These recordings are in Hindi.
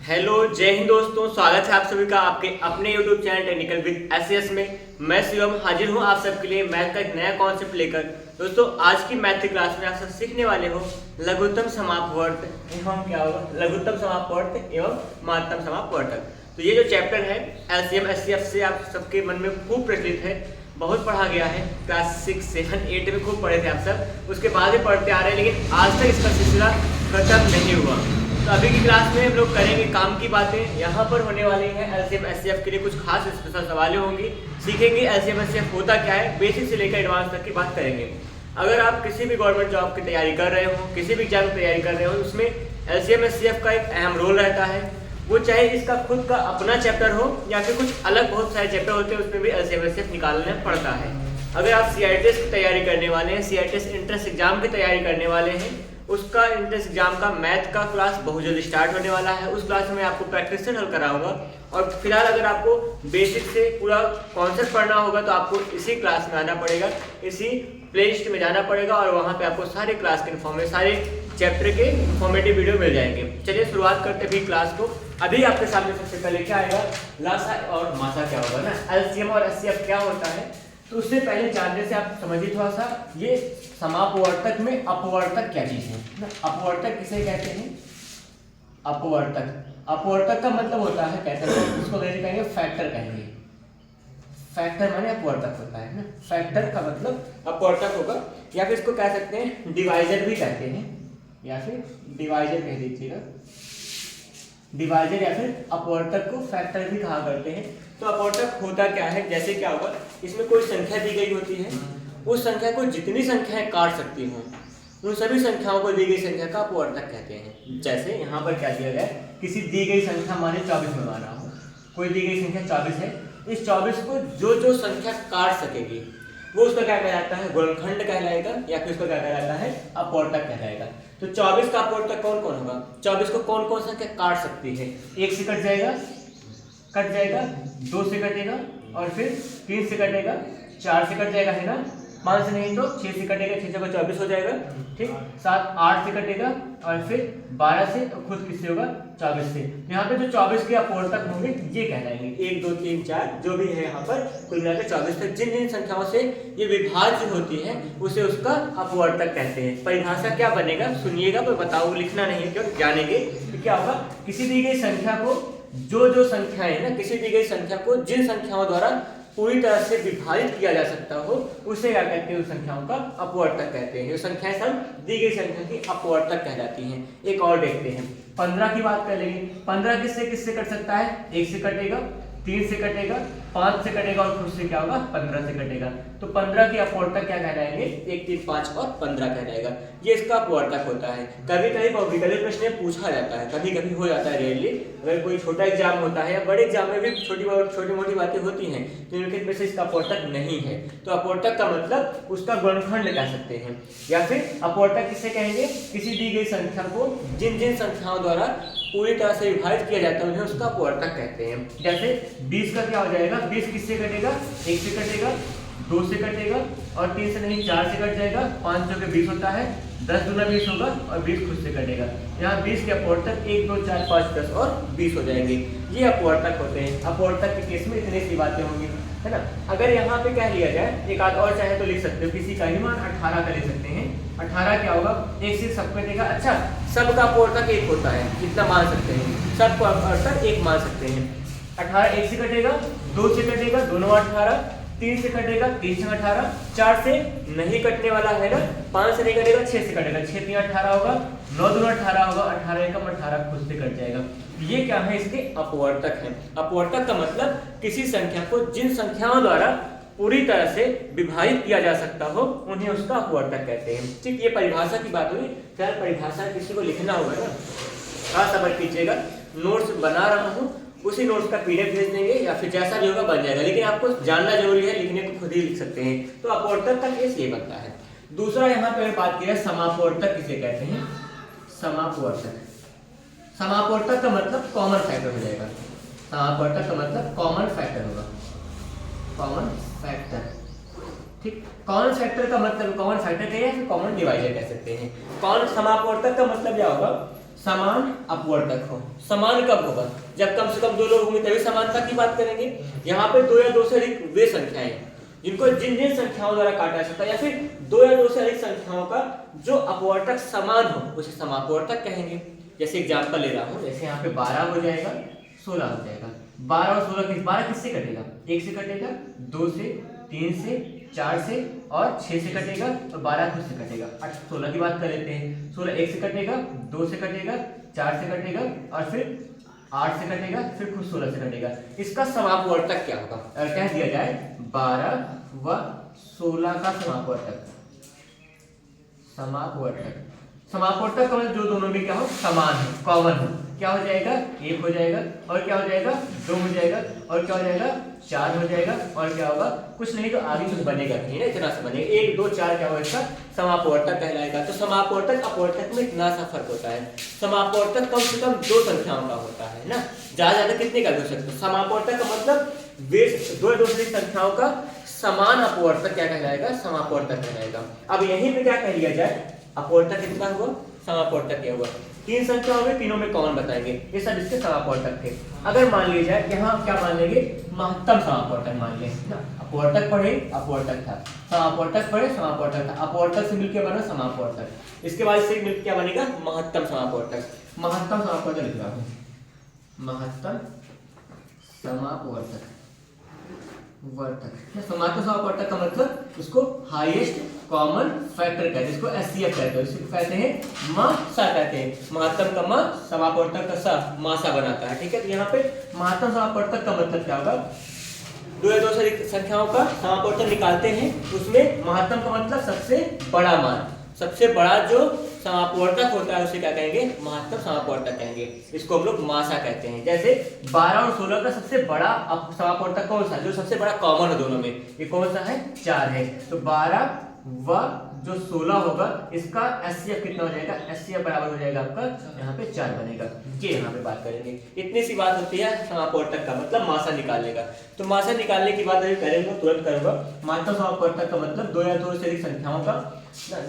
हेलो जय हिंद दोस्तों, स्वागत है आप सभी का आपके अपने YouTube channel technical with SS में। मैं शिवम हाजिर हूँ आप सबके लिए मैथ का एक नया कॉन्सेप्ट लेकर। दोस्तों आज की मैथ की क्लास में आप सब सीखने वाले हो लघुत्तम समापवर्त एवं क्या होगा लघुत्तम समापवर्त एवं महत्तम समापवर्तक। तो ये जो चैप्टर है एलसीएम एचसीएफ से आप सबके मन में खूब प्रचलित है, बहुत पढ़ा गया है। क्लास 6, 7, 8 में खूब पढ़े थे आप सब, उसके बाद ही पढ़ते आ रहे हैं, लेकिन आज तक इसका सिलसिला खत्म नहीं हुआ। तो अभी की क्लास में हम लोग करेंगे काम की बातें। यहाँ पर होने वाली है एलसीएम एचसीएफ के लिए कुछ खास स्पेशल सवालें होंगी, सीखेंगे एलसीएम एचसीएफ होता क्या है, बेसिक से लेकर एडवांस तक की बात करेंगे। अगर आप किसी भी गवर्नमेंट जॉब की तैयारी कर रहे हो, किसी भी एग्जाम की तैयारी कर रहे हो, उसमें एलसीएम एचसीएफ का एक अहम रोल रहता है। वो चाहे इसका खुद का अपना चैप्टर हो या फिर कुछ अलग बहुत सारे चैप्टर होते हैं, उसमें भी एलसीएम एचसीएफ निकालना पड़ता है। अगर आप सीआईटीएस की तैयारी करने वाले हैं, सीआईटीएस एंट्रेंस एग्जाम की तैयारी करने वाले हैं, उसका एंट्रेंस एग्जाम का मैथ का क्लास बहुत जल्दी स्टार्ट होने वाला है। उस क्लास में आपको प्रैक्टिस से हल कराऊंगा। और फिलहाल अगर आपको बेसिक से पूरा कॉन्सेप्ट पढ़ना होगा तो आपको इसी क्लास में आना पड़ेगा, इसी प्लेलिस्ट में जाना पड़ेगा और वहाँ पे आपको सारे क्लास के इन्फॉर्मेशन, सारे चैप्टर के इन्फॉर्मेटिव वीडियो मिल जाएंगे। चलिए शुरुआत करते हैं क्लास को। अभी आपके सामने सबसे पहले क्या आएगा, लासा और मासा क्या होगा ना, एलसीएम और एचसीएफ क्या होता है। तो उससे पहले जानने से आप समझिए थोड़ा सा ये समापवर्तक में अपवर्तक क्या चीज है ना। अपवर्तक किसे कहते हैं, अपवर्तक। अपवर्तक का मतलब होता है, कहते हैं इसको अंग्रेजी कहेंगे फैक्टर कहेंगे। फैक्टर माने अपवर्तक होता है ना, फैक्टर का मतलब अपवर्तक होगा। या फिर इसको कह सकते हैं डिवाइजर भी कहते हैं, या फिर डिवाइजर कह दीजिएगा, डिवाइजर या फिर अपवर्तक को फैक्टर भी कहा करते हैं। तो अपवर्तक होता क्या है, जैसे क्या होगा, इसमें कोई संख्या दी गई होती है, उस संख्या को जितनी संख्याएं काट सकती हों उन सभी संख्याओं को दी गई संख्या का अपवर्तक कहते हैं। जैसे यहाँ पर क्या दिया गया है, किसी दी गई संख्या माने 24 में माना हो, कोई दी गई संख्या 24 है, इस 24 को जो संख्या काट सकेगी वो उसका क्या कहलाता है, गुणनखंड कहलाएगा, या फिर उसका क्या कहलाता है, अपवर्तक कहलाएगा। तो 24 का अपवर्तक कौन कौन होगा, 24 को कौन कौन संख्या काट सकती है। 1 से कट जाएगा, 2 से कटेगा, और फिर 3 से कटेगा, 4 से कट जाएगा है ना, 5 से नहीं तो 6 से कटेगा, 6 जगह 24 हो जाएगा, ठीक। 7, 8 से कटेगा, और फिर 12 से, तो खुद किससे होगा, 24 से। यहाँ पे जो 24 के अपवर्तक होंगे ये कहलाएंगे 1, 2, 3, 4 जो भी है यहाँ पर, कुल मिलाकर 24 तक जिन जिन संख्याओं से ये विभाज्य होती है उसे उसका अपवर्तक कहते हैं। परिभाषा क्या बनेगा सुनिएगा, पर बताओ, लिखना नहीं है, क्यों जानेंगे कि क्या होगा। किसी दी गई संख्या को जो संख्याएं ना, किसी दी गई संख्या को जिन संख्याओं द्वारा पूरी तरह से विभाजित किया जा सकता हो उसे क्या कहते हैं, उस संख्याओं का अपवर्तक कहते हैं। जो संख्याएं सब दी गई संख्या की अपवर्तक कहलाती हैं। एक और देखते हैं, 15 की बात कर लेंगे। 15 किससे कट सकता है, 1 से कटेगा, 3 से कटेगा, 5 से कटेगा, और खुद से क्या होगा, 15 से कटेगा। तो 15 की अपवर्तक क्या कहलाएंगे, 1, 3, 5 और 15 कहलाएगा। ये इसका अपवर्तक होता है। कभी कभी पॉलिटिकल प्रश्न पूछा जाता है, कभी कभी हो जाता है रेयरली। अगर कोई छोटा एग्जाम होता है या बड़े एग्जाम में भी छोटी मोटी बातें होती हैं जिनके में से इसका अपवर्तक नहीं है, तो अपवर्तक का मतलब उसका गुणनखंड कह सकते हैं। या फिर अपवर्तक किसे कहेंगे, किसी दी गई संख्या को जिन जिन संख्याओं द्वारा पूरी तरह से विभाजित किया जाता है उन्हें उसका अपवर्तक कहते हैं। जैसे 20 का क्या हो जाएगा, 20 किससे कटेगा, 1 से कटेगा, 2 से कटेगा, और 3 से नहीं 4 से कट जाएगा, 5 जो के 20 होता है, 10 दूना 20 होगा, और 20 खुद से कटेगा। यहाँ 20 के अपवर्तक 1, 2, 4, 5, 10 और 20 हो जाएंगे। ये अपवर्तक होते हैं। अपवर्तक के केस में इतनी सी बातें होंगी, है ना। अगर यहाँ पे कह लिया जाए, एक आध और चाहे तो लिख सकते हो, किसी का ही मान 18 का ले सकते हैं। 18 क्या होगा, 1 से सब कटेगा, अच्छा सबका अपवर्तक 1 होता है, इतना मान सकते हैं, सबका अपवर्तक 1 मान सकते हैं। 18 1 से कटेगा, 2 से कटेगा, दोनों 18, 3 से कटेगा, 3 से 18, 4 से नहीं कटने वाला है ना, 5 से नहीं कटेगा, 6 से कटेगा, 6 3 18 होगा, 9 2 18 होगा, 18 एकम 18 खुद से कट जाएगा। ये क्या है, इसके अपवर्तक है। अपवर्तक का मतलब किसी संख्या को जिन संख्याओं द्वारा पूरी तरह से विभाजित किया जा सकता हो उन्हें उसका अपवर्तक कहते हैं। ठीक, ये परिभाषा की बात हुई। फिर परिभाषा किसी को लिखना होगा ना, खास सबर कीजिएगा, नोट्स बना रहा हूँ, उसी नोट्स का पीडीएफ भेज देंगे या फिर जैसा भी होगा बन जाएगा, लेकिन आपको जानना जरूरी है, लिखने को खुद ही लिख सकते हैं। तो अपवर्तक का केस ये बनता है। दूसरा यहाँ पे बात की है समापवर्तक किसे कहते हैं, समापवर्तक। समापवर्तक का मतलब कॉमन फैक्टर हो जाएगा। समापवर्तक का मतलब कॉमन फैक्टर होगा, कॉमन फैक्टर, ठीक। कॉमन फैक्टर का मतलब कॉमन फैक्टर कहिए या फिर कॉमन डिवाइजर कह सकते हैं। कॉमन समापवर्तक का मतलब क्या होगा, समान अपवर्तक हो। समान कब होगा? जब कम से कम दो लोग होंगे तभी समानता की बात करेंगे। यहाँ पे दो या दो से अधिक वे संख्याएं जिनको जिन जिन संख्याओं द्वारा काटा जा सकता है, या फिर दो या दो से अधिक संख्याओं का जो अपवर्तक समान हो उसे समापवर्तक कहेंगे। जैसे एग्जांपल ले रहा हूँ, जैसे यहाँ पे 12 हो जाएगा, 16 हो जाएगा। 12 और 16 12 किससे कटेगा? 1 से कटेगा, 2 से, 3 से, 4 से और 6 से कटेगा, और 12 खुद से कटेगा। 16 की बात कर लेते हैं। 16 1 से कटेगा, 2 से कटेगा, 4 से कटेगा और फिर 8 से कटेगा, फिर खुद 16 से कटेगा। इसका समापवर्तक क्या होगा? अगर कह दिया जाए 12 व 16 का समापवर्तक, समापवर्तक समापवर्तक का मतलब जो दोनों में क्या हो, समान हो, कॉमन हो, क्या हो जाएगा? 1 हो जाएगा, और क्या हो जाएगा? 2 हो जाएगा, और क्या हो जाएगा? 4 हो जाएगा, और क्या होगा? कुछ नहीं तो आगे कुछ बनेगा नहीं ना, इतना सा बनेगा। 1 2 4 क्या होगा? इसका समापवर्तक कहलाएगा। तो समापवर्तक अपवर्तक में इतना सा फर्क होता है। समापवर्तक कम से कम दो संख्याओं का होता है ना, ज्यादा कितने का भी हो सकता है। समापवर्तक का मतलब वे दो या दो से अधिक संख्याओं का समान अपवर्तक क्या कहलाएगा? समापवर्तक कहलाएगा। अब यहीं पे क्या कह लिया जाए? अपवर्तक कितना हुआ, समापवर्तक क्या हुआ? 3 संख्या हो गई, तीनों में कॉमन बताएंगे, ये सब इसके समापवर्तक थे। अगर मान लिया जाए यहाँ क्या मान लेंगे? महत्तम समापवर्तक मान लें ना। अपवर्तक पढ़े, अपवर्तक था, समापवर्तक पढ़े, समापवर्तक था, अपवर्तक से मिलकर बना समापवर्तक। इसके बाद इससे मिलकर क्या बनेगा? महत्तम समापवर्तक। महत्तम समापवर्तक लिख रहा हूँ, महत्तम समापवर्तक वर्तक। समापवर्तक समापवर्तक का मतलब इसको हाईएस्ट कॉमन फैक्टर कहते हैं, इसको एचसीएफ कहते हैं, इसको कहते हैं मासा कहते हैं। महत्तम का म, समापवर्तक का स, मासा बनाता है। ठीक है, तो यहाँ पे महत्तम समापवर्तक का मतलब क्या होगा? दो या दो से अधिक संख्याओं का समापवर्तक निकालते हैं, उसमें महत्तम का मतलब सबसे बड़ा मान, सबसे बड़ा जो समापवर्तक होता है उसे क्या कहेंगे? महत्तम समापवर्तक कहेंगे। इसको हम लोग मासा कहते हैं। जैसे 12 और 16 का सबसे बड़ा समापवर्तक कौन सा, जो सबसे बड़ा कॉमन है दोनों में, ये कौन सा है? 4 है। तो 12 व जो 16 होगा इसका एचसीएफ कितना हो जाएगा? एचसीएफ बराबर हो जाएगा आपका यहाँ पे 4 बनेगा। ये यहाँ पे बात करेंगे, इतनी सी बात होती है समापवर्तक का मतलब मासा निकालने का। तो मासा निकालने की बात अभी करेंगे, तुरंत करूंगा। महत्तम समापवर्तक का मतलब दो या दो से अधिक संख्याओं का,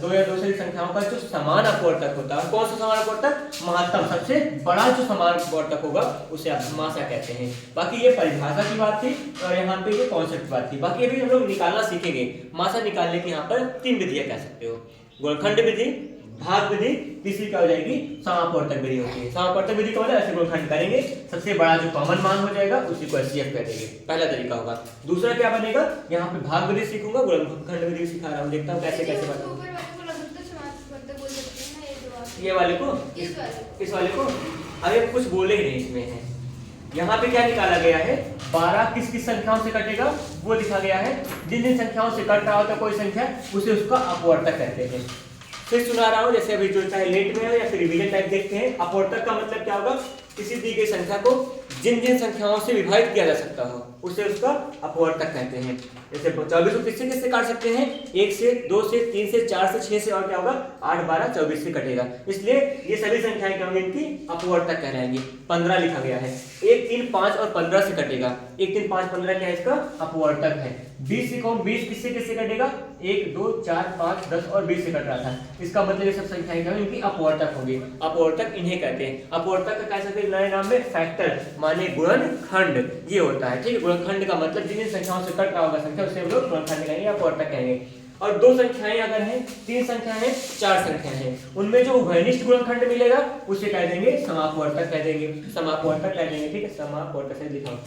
दो या दो से अधिक संख्याओं का जो समान अपवर्तक होता है। कौन सा समान अपवर्तक? महत्तम, सबसे बड़ा जो समान अपवर्तक होगा उसे आप मासा कहते हैं। बाकी ये परिभाषा की बात थी और यहाँ पे ये कॉन्सेप्ट की बात थी। बाकी अभी हम लोग निकालना सीखेंगे। मासा निकालने की यहाँ पर 3 विधियां कह सकते हो, गुणनखंड विधि, भाग विधि, तीसरी क्या हो जाएगी? समापवर्तक विधि होती है। समापवर्तक विधि का मतलब ऐसे गुणनखंड करेंगे, सबसे बड़ा जो कॉमन मान हो जाएगा उसी को एचसीएफ कह देंगे, पहला तरीका होगा। दूसरा क्या बनेगा? यहाँ पे भाग विधि सीखूंगा, गुणनखंड विधि सिखा रहा हूँ, देखता हूँ कैसे कैसे बनेगा। ये वाले को, इस वाले को अभी कुछ बोले ही नहीं इसमें है। यहाँ पे क्या निकाला गया है? 12 किस किस संख्याओं से कटेगा वो लिखा गया है। जिन जिन संख्याओं से कट रहा होता है कोई संख्या, उसे उसका अपवर्तक कहते हैं। फिर सुना रहा हूँ, जैसे अभी जो चाहे लेट में हो या फिर रिवीजन टाइप देखते हैं। अपवर्तक का मतलब क्या होगा? किसी दी गई संख्या को जिन जिन संख्याओं से विभाजित किया जा सकता हो उसे उसका अपवर्तक कहते हैं। जैसे 24 को किससे किससे काट सकते हैं? 1 से, 2 से, 3 से, 4 से, 6 से, और क्या होगा? 8 12 24 से कटेगा। इसलिए ये सभी संख्याएं क्या होंगी? इनकी अपवर्तक कहलाएंगी। 15 लिखा गया है, 1 3 5 और 15 से कटेगा। 1 3 5 15 क्या है? इसका अपवर्तक है। 20 से कौन? 20 किससे किससे कटेगा? 1 2 4 5 10 और 20 से कट रहा था। इसका मतलब ये सब संख्याएं क्या होंगी? इनकी अपवर्तक होंगी। अपवर्तक इन्हें कहते हैं। अपवर्तक का कह सकते हैं नए नाम में फैक्टर माने गुणनखंड, ये होता है। ठीक है, गुणनखंड का मतलब जिन संख्याओं से कट रहा होगा संख्या उसे हम लोग गुणनखंड कहेंगे, अपवर्तक कहेंगे। और दो संख्याएं अगर हैं, 3 संख्याएं हैं, 4 संख्याएं हैं, उनमें जो उभयनिष्ठ गुणनखंड मिलेगा उसे कह देंगे समापवर्तक कह देंगे, समापवर्तक कह देंगे। ठीक है, समापवर्तक से लिखा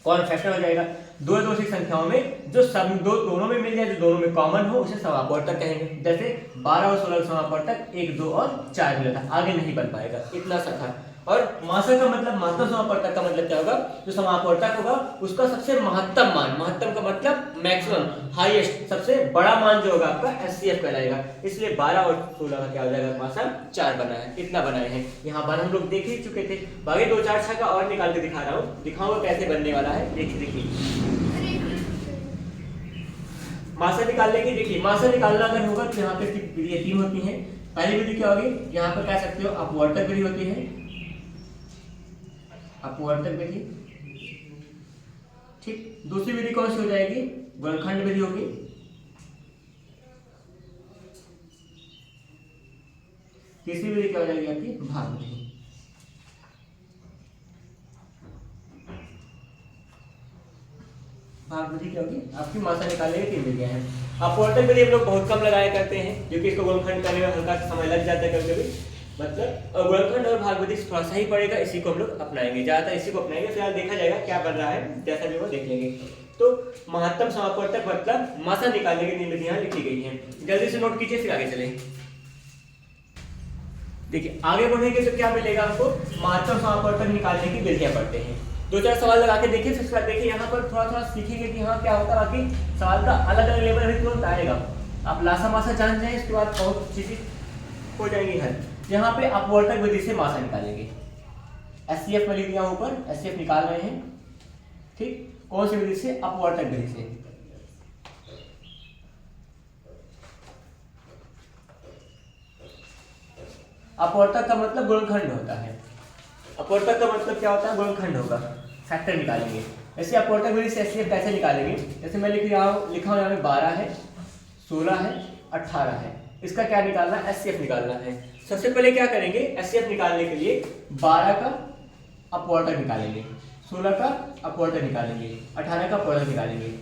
कौन फैक्टर हो जाएगा? दो दो सी संख्याओं में जो सब दोनों में मिल जाए, जो दोनों में कॉमन हो उसे समापवर्तक कहेंगे। जैसे 12 और 16 समापवर्तक 1 2 और 4 मिला था, आगे नहीं बन पाएगा, इतना सा था। और मासा का मतलब, महत्तम समापवर्तक का मतलब क्या होगा? जो समापवर्तक होगा उसका सबसे महत्तम मान, महत्तम का मतलब मैक्सिमम, हाईएस्ट, सबसे बड़ा मान जो होगा आपका एचसीएफ कहलाएगा। इसलिए 12 और 16 का क्या हो जाएगा? मासा 4 बना है, इतना बनाए हैं। यहाँ पर हम लोग देख ही चुके थे। बाकी 2 4 6 का और निकाल के दिखा रहा हूँ, दिखाऊंगा कैसे बनने वाला है। देखिए मासा निकालने की, देखिए मासा निकालना अगर होगा तो यहाँ पे विधि 3 होती है। पहली विधि क्या होगी? यहाँ पर कह सकते हो अपवर्तक विधि होती है, अपवर्तक विधि। ठीक, दूसरी विधि कौन सी हो जाएगी? गुणनखंड विधि होगी। तीसरी विधि क्या हो जाएगी आपकी भाग विधि। भाग विधि क्या होगी आपकी मात्रा निकालने की 3 विधियां हैं। अपवर्तक विधि हम लोग बहुत कम लगाया करते हैं क्योंकि इसको गुणनखंड करने में हल्का सा समय लग जाता है कभी कभी, मतलब गुणनखंड और भाग विधि थोड़ा सा ही पड़ेगा, इसी को हम लोग अपनाएंगे, ज्यादातर इसी को अपनाएंगे। फिलहाल देखा जाएगा क्या बन रहा है, जैसा भी वो देख लेंगे। तो महत्तम समापवर्तक मतलब मात्रा निकालने की 3 विधियां लिखी गई हैं। जल्दी से नोट कीजिए फिर आगे चलें। देखिए आगे बढ़ेंगे तो क्या मिलेगा आपको, महत्तम समापवर्तक निकालने की विधियां पढ़ते हैं। 2-4 सवाल लगा के देखिए, फिर उसके बाद देखिए यहाँ पर थोड़ा थोड़ा सीखेंगे कि हाँ क्या होता है। बाकी सवाल का अलग अलग लेवल अभी तुरंत आएगा, आप लासा मासा जान जाए, इसके बाद बहुत चीजें हो जाएंगी हल। यहाँ पे अपवर्तक विधि से मात्रा निकालेंगे। एचसीएफ में लिख दिया ऊपर, एचसीएफ निकाल रहे हैं, ठीक। कौन सी विधि से, अपवर्तक विधि से। अपवर्तक का मतलब गुणनखंड होता है, अपवर्तक का मतलब क्या होता है, गुणनखंड होगा, फैक्टर निकालेंगे। ऐसे अपवर्तक विधि से एचसीएफ कैसे निकालेंगे, जैसे मैं लिखा हूँ यहाँ पे 12 है, 16 है, 18 है, इसका क्या निकालना है, एचसीएफ निकालना है। सबसे पहले क्या करेंगे, एचसीएफ निकालने के लिए 12 का अपवर्तक निकालेंगे, 16 का अपवर्तक निकालेंगे, 18 का अपवर्तक निकालेंगे।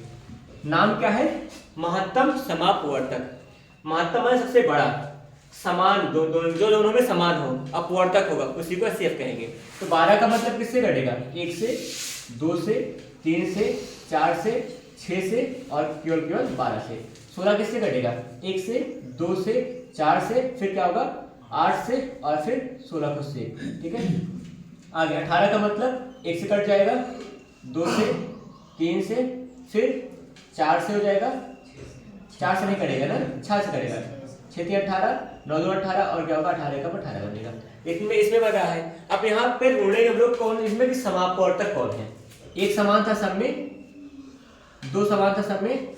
नाम क्या है, महत्तम समापवर्तक। महत्तम है सबसे बड़ा, समान जो दोनों में समान हो, अपवर्तक होगा, उसी को एचसीएफ कहेंगे। तो 12 का मतलब किससे घटेगा, 1 से, 2 से, 3 से, 4 से, 6 से और केवल 12 से। 16 किससे घटेगा, 1 से, 2 से, 4 से, फिर क्या होगा 8 से और फिर 16 खुद से, ठीक है। आगे 18 का मतलब 1 से कट जाएगा, 2 से, 3 से, फिर 4 से हो जाएगा, 4 से नहीं कटेगा ना, 6 से कटेगा, 6 3 18, 9 2 18 और क्या होगा 18 का 18 बनेगा। लेकिन इसमें बन रहा है, अब यहाँ पे ढूंढेंगे हम लोग कौन इसमें कि समापवर्तक कौन है। एक समान था सब में, 2 समान था सब में,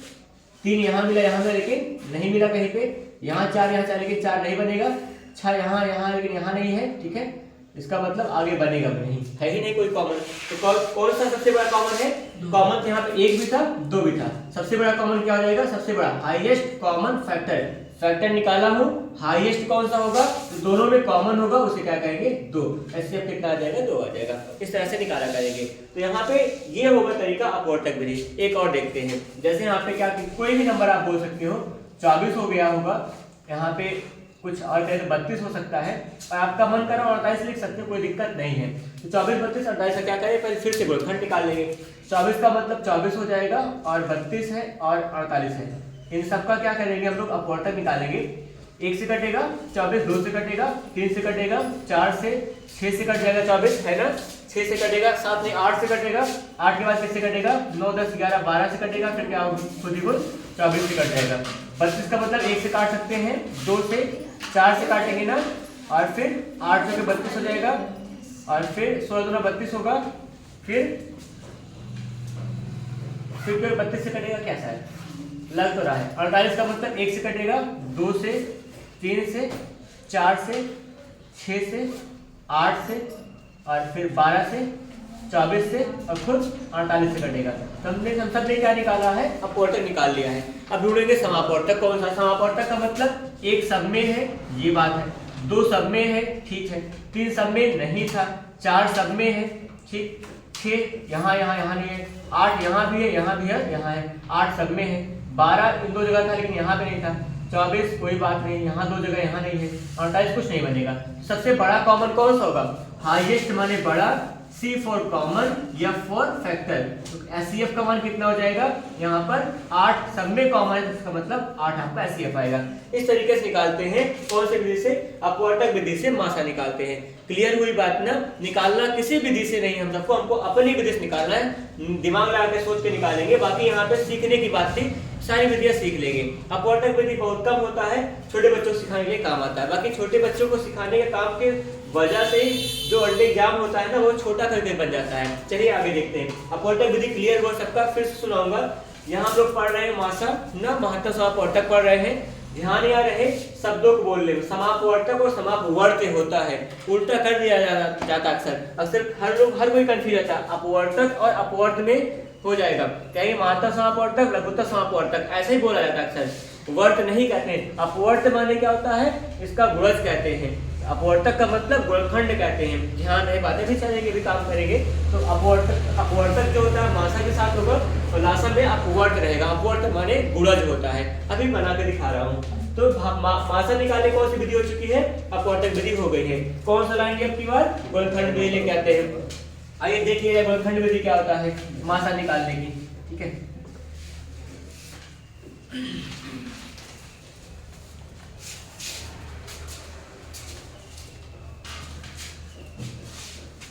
3 यहाँ मिला यहाँ मिला लेकिन नहीं मिला कहीं पे, यहाँ 4 यहाँ 4 लेकिन 4 नहीं बनेगा, 6 यहाँ यहाँ लेकिन यहाँ नहीं है, ठीक है। इसका मतलब आगे बनेगा नहीं, है ही नहीं कोई कॉमन। तो कौन सा सबसे बड़ा कॉमन है, कॉमन तो यहाँ पे 1 भी था 2 भी था, सबसे बड़ा कॉमन क्या हो जाएगा, सबसे बड़ा हाईएस्ट कॉमन फैक्टर। फैक्टर निकाला हूँ, हाईएस्ट कौन सा होगा, तो दोनों में कॉमन होगा, उसे क्या कहेंगे 2। ऐसे अब कितना आ जाएगा, 2 आ जाएगा। इस तरह से निकाला करेंगे। तो यहाँ पे ये होगा तरीका अपवर्तक विधि। एक और देखते हैं, जैसे यहाँ पे क्या, कोई भी नंबर आप बोल सकते हो, 24 हो गया होगा, यहाँ पे कुछ और कहे तो 32 हो सकता है, और आपका मन करो 48 लिख सकते हो, कोई दिक्कत नहीं है। तो 24 32 48 का क्या करें, पहले फिर से गुणनखंड निकाल लेंगे। 24 का मतलब 24 हो जाएगा और 32 है और 48 है, इन सबका क्या करेंगे हम लोग, अपवर्तक निकालेंगे। 1 से कटेगा 24, 2 से कटेगा, 3 से कटेगा, 4 से, 6 से कट जाएगा 24 है ना, 6 से कटेगा, साथ में 8 से कटेगा, 8 के बाद किससे कटेगा, 9 10 11 12 से कटेगा, फिर क्या होगा खुद ही खुद 24 से कट जाएगा। 32 का मतलब 1 से काट सकते हैं, 2 से, 4 से काटेंगे ना, और फिर 8 से 32 हो जाएगा, और फिर 16 दूना 32 होगा, फिर 32 से कटेगा, कैसा है लग तो रहा है। 48 का मतलब 1 से कटेगा, 2 से, 3 से, 4 से, 6 से, 8 से और फिर 12 से, 24 से और खुद 48 से कटेगा। हम सब ने क्या निकाला है, अपवर्तक निकाल लिया है। अब ढूंढेंगे समापवर्तक कौन सा। समापवर्तक का मतलब 1 सब में है, ये बात है, 2 सब में है, ठीक है, 3 सब में नहीं था, 4 सब में है, ठीक, 6 यहाँ यहाँ यहाँ नहीं है, 8 यहाँ भी है, यहाँ भी है, यहाँ है, 8 सब में है, 12 इन 2 जगह था लेकिन यहाँ पे नहीं था, 24 कोई बात नहीं, यहाँ 2 जगह यहाँ नहीं है, 48 कुछ नहीं बनेगा। सबसे बड़ा कॉमन कौन सा होगा, हाईएस्ट माने बड़ा, C for common, F for factor. तो SCF का मान कितना हो जाएगा, यहाँ पर 8 सब में कॉमन है, इसका मतलब 8 आपका SCF आएगा। इस तरीके से निकालते हैं, कौन सी विधि से, अपवर्तक विधि से मात्रा निकालते हैं। क्लियर हुई बात ना, निकालना किसी विधि से नहीं, हम सबको हमको अपनी विधि से निकालना है, दिमाग लगा के सोच के निकालेंगे। बाकी यहाँ पे सीखने की बात थी, सारी विधियां सीख लेंगे। अपवर्तक विधि बहुत कम होता है, छोटे बच्चों को सिखाने के लिए काम आता है। बाकी छोटे बच्चों को सिखाने के काम के वजह से जो अंडे एग्जाम होता है ना, वो छोटा करके बन जाता है। चलिए आगे देखते हैं। अपवर्तक विधि क्लियर हो सकता, फिर से सुनाऊंगा। यहाँ हम लोग पढ़ रहे हैं मात्रा ना, महत्तम समापवर्तक पढ़ रहे हैं, ध्यान यहाँ रहे, शब्दों को बोल ले। समापवर्तक और समापवर्त्य होता है, उल्टा कर दिया जाता अक्सर हर कोई कंफ्यूज रहता है, अपवर्तक और अपवर्त में हो जाएगा, कहेंगे महत्तम समापवर्तक, लघुत्तम समापवर्तक, ऐसे ही बोला जाता है अक्सर, वर्त नहीं कहते हैं। अपवर्त माने क्या होता है, इसका गुणज कहते हैं, अपवर्तक का मतलब गुणनखंड कहते हैं, ध्यान रहे, बातें भी चलेंगे भी काम करेंगे। तो अपवर्तक जो होता है मासा के साथ होगा और लासा में अपवर्त रहेगा। अपवर्तक माने गुणज होता है, अभी बना के दिखा रहा हूँ। तो मासा निकालने कौन सी विधि हो चुकी है, अपवर्तक विधि हो गई है। कौन सा लाएंगे अब की बार, गुणनखंड विधि लेके आते हैं। आइए देखिए गुणनखंड विधि क्या होता है मासा निकालने की, ठीक है।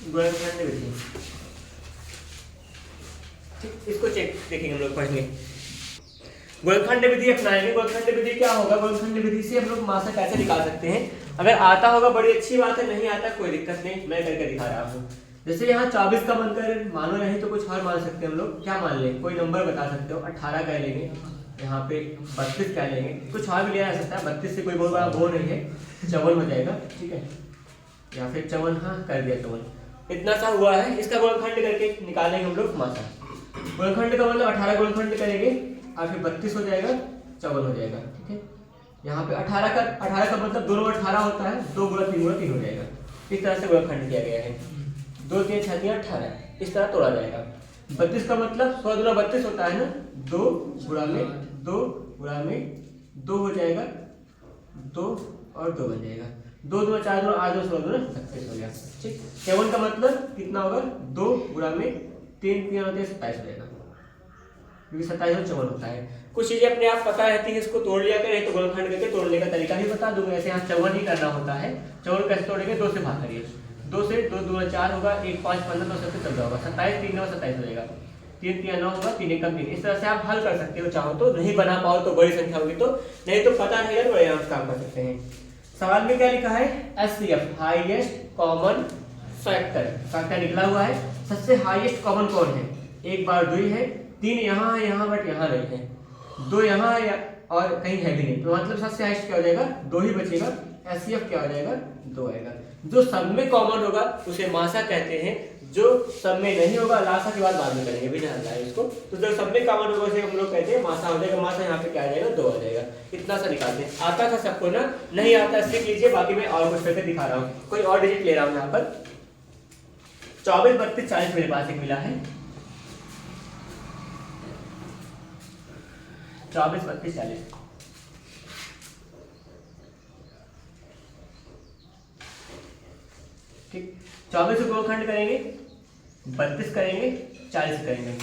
गुणनखंड विधि, इसको चेक देखेंगे हम लोग, पढ़ेंगे। गुणनखंड विधि अपनाएंगे। गुणनखंड विधि क्या होगा, गुणनखंड विधि से हम लोग मासा कैसे निकाल सकते हैं। अगर आता होगा बड़ी अच्छी बात है, नहीं आता कोई दिक्कत नहीं, मैं करके दिखा रहा हूँ। जैसे यहाँ 24 का बनकर मानो नहीं तो कुछ और मान सकते हैं हम लोग। क्या मान लें, कोई नंबर बता सकते हो, 18 कह लेंगे, यहाँ पे 32 कह लेंगे, कुछ और भी लिया जा सकता है। 32 से कोई बहुत बड़ा वो नहीं है, 54 हो जाएगा, ठीक है, या फिर 54, हाँ कर दिया 54, इतना सा हुआ है। इसका गुणनखंड करके निकालेंगे हम लोग मासा। गुणनखंड का मतलब 18 गुणनखंड करेंगे और फिर 32 हो जाएगा, 54 हो जाएगा, ठीक है। यहाँ पे 18 का मतलब दोनों 18 होता है, 2 गुणा 3 गुणा 3 हो जाएगा। इस तरह से गुणनखंड किया गया है। 2 3 6 18, इस तरह तोड़ा जाएगा। 32 का मतलब 16 गुणा 32 होता है ना, 2 गुणा में 2 हो जाएगा, 2 और 2 बन जाएगा। 2 2 4 2 8 2 16 2 32 हो गया, ठीक। 7 का मतलब कितना होगा, 2 गुणा में 3 3 होते 27 हो जाएगा, क्योंकि 27 और 54 होता है। कुछ चीजें अपने आप पता रहती है, इसको तोड़ लिया करें, तो गुणनखंड करके तोड़ने का तरीका भी बता दूंगा। ऐसे यहाँ 54 ही करना होता है। 54 कैसे तोड़ेंगे, 2 से भाग करिए, 2 से 2 2 4 होगा, 1 5 15 2 से 14 होगा, 27 3 9 27 हो जाएगा, 3 3 9 होगा, 3 1 3। इस तरह से आप हल कर सकते हो, चाहो तो। नहीं बना पाओ तो बड़ी संख्या होगी तो, नहीं तो पता रहेगा तो बड़े आराम से काम कर सकते हैं। सवाल में क्या लिखा है, HCF highest common factor, factor निकला हुआ है। सबसे हाईएस्ट कॉमन कौन है, 1 बार 2 है, 3 यहाँ है, यहाँ बट यहाँ नहीं है, 2 यहाँ है और कहीं है भी नहीं, तो मतलब सबसे हाईएस्ट क्या हो जाएगा, 2 ही बचेगा। HCF क्या हो जाएगा, 2 आएगा। जो सब में कॉमन होगा उसे मासा कहते हैं, जो सब में नहीं होगा लासा के बाद में करेंगे, भी ध्यान रहा है इसको। तो जो सब में कॉमन होगा उसे हम लोग कहते हैं मासा हो जाएगा। मासा यहाँ पे क्या आ जाएगा, 2 आ जाएगा। इतना सा निकालते हैं। आता था सबको ना, नहीं आता सीख लीजिए, बाकी मैं और कुछ करके दिखा रहा हूँ। कोई और डिजिट ले रहा हूँ यहाँ पर। 24 32 40 मेरे पास एक मिला है, 24 32 40, ठीक। 24 से गुणनखंड करेंगे, 32 करेंगे, 40 करेंगे।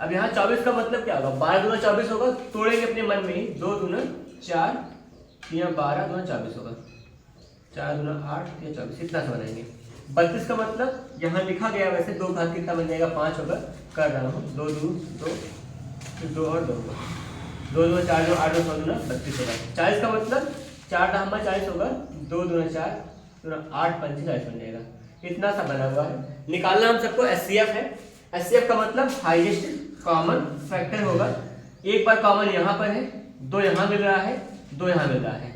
अब यहाँ 24 का मतलब क्या होगा, 12 दूना 24 होगा, तोड़ेंगे अपने मन में ही, 2 दूना 4 3 12 दूना 24 होगा, 4 दूना 8 3 24, इतना से बनाएंगे। 32 का मतलब यहाँ लिखा गया वैसे, 2 घात कितना बन जाएगा, 5 होगा, कर रहा हूँ, 2 2 2 फिर 2 और 2 होगा, 2 2 4 2 8 2 16 दूना 32 होगा। 40 का मतलब 4 दामा 40 होगा, 2 दूना 4 दूना 8 5 40 बन जाएगा। इतना सा बना हुआ है। निकालना हम सबको HCF है। HCF का मतलब हाईएस्ट कॉमन फैक्टर होगा। एक बार कॉमन यहाँ पर है, 2 यहाँ मिल रहा है, 2 यहाँ मिल रहा है,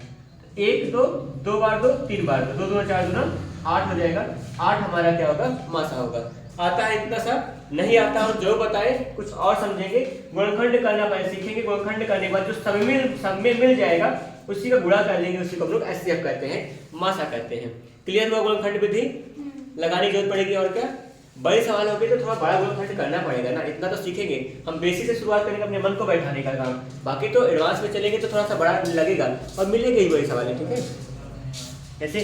1 2 2 बार 2 3 बार 2 2 दूना 4 दूना 8 हो जाएगा। 8 हमारा क्या होगा, मासा होगा। आता है इतना सा, नहीं आता हो जो बताए, कुछ और समझेंगे। गुणनखंड करना पहले सीखेंगे। गुणनखंड करने के बाद जो सब में मिल जाएगा उसी का गुणा कर लेंगे, उसी को हम लोग HCF कहते हैं, मासा कहते हैं। क्लियर हुआ गुणनखंड विधि, लगाने की जरूरत पड़ेगी और क्या। बड़े सवाल हो गए तो थोड़ा बड़ा गुणनखंड करना पड़ेगा ना, इतना तो सीखेंगे हम। बेसिक से शुरुआत करेंगे, अपने मन को बैठाने का काम, बाकी तो एडवांस में चलेंगे तो थोड़ा सा बड़ा लगेगा और मिलेंगे ही बड़े सवाल, ठीक है। जैसे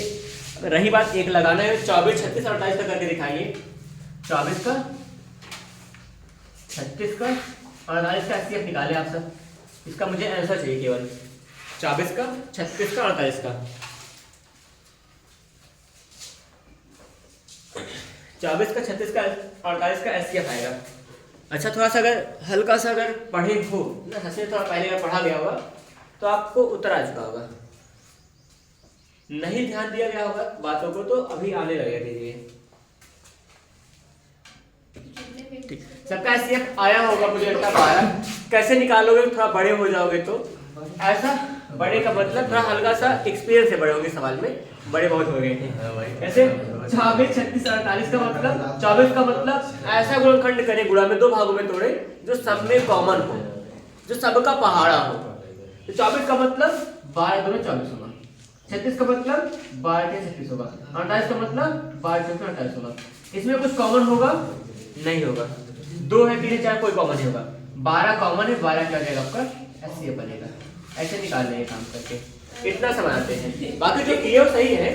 रही बात एक लगाना है, 24 36 और 28 का करके दिखाइए। 24 का 36 का और 28 का HCF निकाले आप सब। इसका मुझे आंसर चाहिए केवल, 24 का 36 का 48 का। 24 का 36 का 48 का HCF आएगा। अच्छा थोड़ा सा अगर हल्का सा अगर पढ़े हो ना, सबसे थोड़ा पहले अगर पढ़ा गया होगा तो आपको उत्तर आ चुका होगा। नहीं ध्यान दिया गया होगा बातों को तो अभी आने लगेगा धीरे। ठीक, सबका HCF आया होगा मुझे लगता है। कैसे निकालोगे, थोड़ा बड़े हो जाओगे तो ऐसा। बड़े का मतलब थोड़ा हल्का सा एक्सपीरियंस से बड़े होंगे, सवाल में बड़े बहुत हो गए थे। ऐसे 26 36 48 का मतलब, 24 का मतलब ऐसा गुणनखंड करें, गुणा में 2 भागों में तोड़े जो सब में कॉमन हो, जो सबका पहाड़ा हो। तो 24 का मतलब 12 दूना 24 होगा, 36 का मतलब 12 के 36 होगा। 48 का मतलब 12 के 48 होगा। इसमें कुछ कॉमन होगा नहीं होगा, 2 है 3 है 4 कोई कॉमन नहीं होगा। 12 कॉमन है, 12 क्या हो जाएगा आपका एचसीएफ बनेगा। ऐसे निकाल लेंगे काम करके, इतना समझाते हैं। बाकी जो किए वो सही है,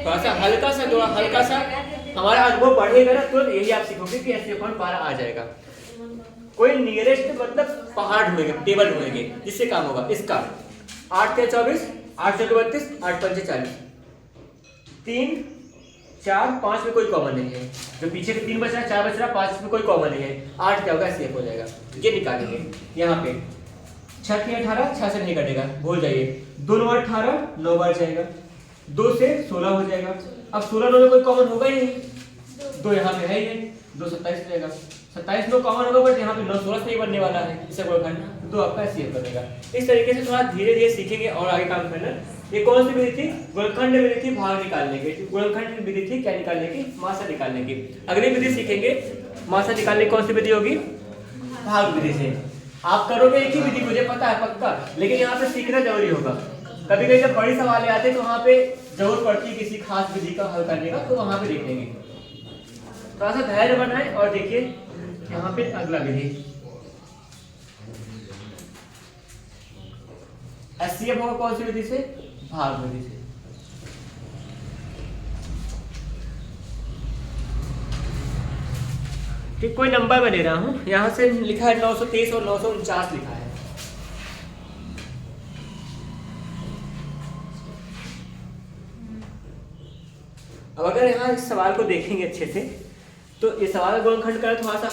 थोड़ा सा हल्का सा हमारा अनुभव बढ़ेगा ना, तुरंत यही आप सीखोगे कि एचसीएफ 12 आ जाएगा। कोई नियरेस्ट मतलब पहाड़ ढूंढेंगे, टेबल ढूंढेंगे जिससे काम होगा। इसका 8 के 24, 8 के 32, 8 पंचे 40, 3 4 5 में कोई कॉमन नहीं है। जो पीछे के 3 बच रहा है, 4 बच रहा है, 5 में कोई कॉमन नहीं है। 8 क्या होगा सेफ हो जाएगा, ये निकालेंगे। यहाँ पे 6 के 18, 6 से नहीं कटेगा, भूल जाइए। 2 9 18, 9 बार जाएगा, 2 से 16 हो जाएगा। अब 16 9 में कोई कॉमन होगा ही नहीं, 2 यहाँ पे है ही नहीं, 2 27 हो जाएगा। 27 में कॉमन होगा बट यहाँ पे 9 16 से नहीं बनने वाला है, इसे गुणनखंड, तो आपका सेफ बनेगा। इस तरीके से थोड़ा धीरे धीरे सीखेंगे और आगे काम करना। ये कौन सी विधि थी? गुणनखंड विधि थी, भाग निकालने की। गुणनखंड विधि थी क्या निकालने की? मासा निकालने की। अगली विधि सीखेंगे मासा निकालने की, कौन सी विधि होगी? भाग विधि से। आप करोगे एक ही विधि, मुझे पता है पक्का, लेकिन यहाँ पे सीखना जरूरी होगा। कभी कभी जब बड़ी सवाल आते हैं तो वहाँ पे जरूरत पड़ती है किसी खास विधि का हल करने का, तो वहाँ पे देख लेंगे। थोड़ा सा धैर्य बनाए और देखिए यहाँ पे अगला विधि एचसीएफ होगा कौन सी विधि से? भाग विधि से। ठीक, कोई नंबर मैं ले रहा हूं, यहां से लिखा है 923 और 949 लिखा है। अब अगर यहाँ इस सवाल को देखेंगे अच्छे से तो ये सवाल का गुणनखंड करें थोड़ा सा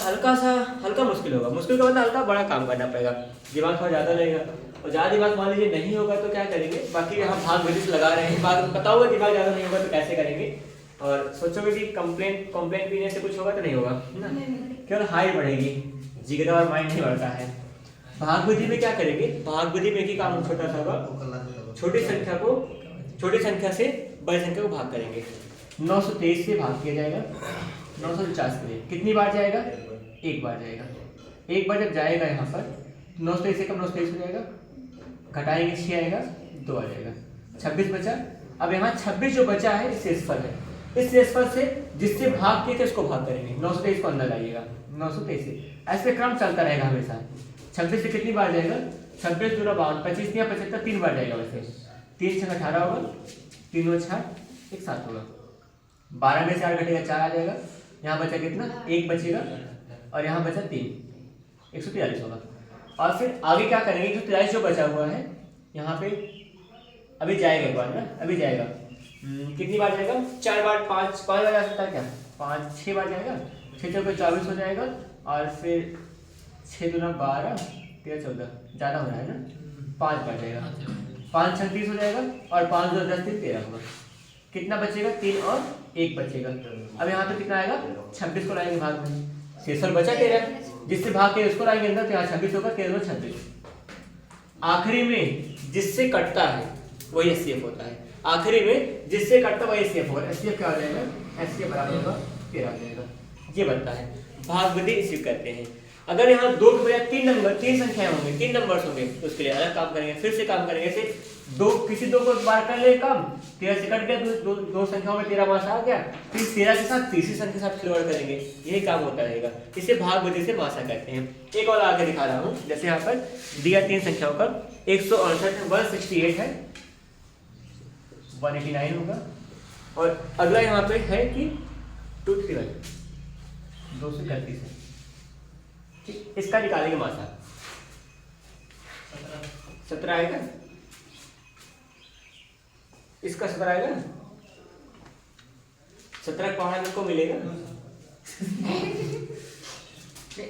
हल्का मुश्किल होगा। मुश्किल का मतलब हल्का बड़ा काम करना पड़ेगा, दिमाग थोड़ा ज्यादा लगेगा। और ज्यादा दिमाग मान लीजिए नहीं होगा तो क्या करेंगे, बाकी हम भाग विधि से लगा रहे हैं, पता होगा दिमाग ज्यादा नहीं होगा तो कैसे करेंगे। और सोचोगे कि कंप्लेंट पीने से कुछ होगा तो नहीं होगा ना, केवल हाई बढ़ेगी, जिगर और माइंड नहीं बढ़ता है। भाग विधि में क्या करेंगे? भाग विधि में ही काम छोटा सा होगा, छोटी संख्या से बड़ी संख्या को भाग करेंगे। 923 से भाग किया जाएगा 949 के लिए, कितनी बार जाएगा? एक बार जाएगा। एक बार जब जाएगा यहाँ पर 923 से कम 923 हो जाएगा, घटाएंगे 6 आएगा, 2 आ जाएगा, 26 बचा। अब यहाँ 26 जो बचा है इस शेषफल है, इस शेषफल से जिससे भाग किए थे उसको भाग करेंगे। 923 को अंदर लाइएगा, 923 से ऐसे क्रम चलता रहेगा हमेशा। 26 से कितनी बार जाएगा? 26 दूना 52, 25 या 75, 3 बार जाएगा। वैसे 3 6 18 होगा, 3 9 6 1 7 होगा, 12 में से 8 घटेगा 4 आ जाएगा। यहाँ बचा कितना? 1 बचेगा और यहाँ बचा 3, 143 होगा। और फिर आगे क्या करेंगे? 143 जो बचा हुआ है यहाँ पे अभी जाएगा, एक बार ना अभी जाएगा। कितनी बार जाएगा? 4 बार, 5 बार जा सकता है क्या? 5 6 बार जाएगा, 6 चौके 24 हो जाएगा। और फिर 6 दूना 12 13 14, ज़्यादा हो रहा है ना, 5 बार जाएगा, 5 6 30 हो जाएगा और 5 2 10 3 13 होगा। कितना बचेगा? 3 और 1 बचेगा। अब यहाँ पे कितना आएगा? 26 को लाएंगे भाग में, शेषफल बचा 13, जिससे भाग के उसको लाएंगे अंदर, तो यहाँ 26 होगा, 13 26। आखिरी में जिससे कटता है वही एचसीएफ होता है, आखिरी में जिससे कटता वही एचसीएफ होगा। एचसीएफ क्या हो जाएगा? एचसीएफ बराबर होगा 13 हो जाएगा। ये बनता है भाग विधि, इसी करते हैं। अगर यहाँ 2 के बजाय 3 संख्याएं होंगे, 3 नंबर्स होंगे, तो उसके लिए अलग काम करेंगे, फिर से काम करेंगे। ऐसे किसी 2 को बार कर ले काम, 13 से कट गया, दो संख्याओं में 13 मास आ गया, फिर 13 के साथ तीसरी संख्या के साथ खिलवाड़ करेंगे, यही काम होता रहेगा। इसे भाग विधि से मासा कहते हैं। एक और आगे दिखा रहा हूँ, जैसे यहाँ पर दिया 3 संख्याओं का 168 168 है, 189 होगा। और अगला यहाँ पे है कि 231 231 है, ठीक, इसका निकालेंगे मासा। 17 आएगा, इसका 17 आएगा ना, 17 पहाड़ में को मिलेगा।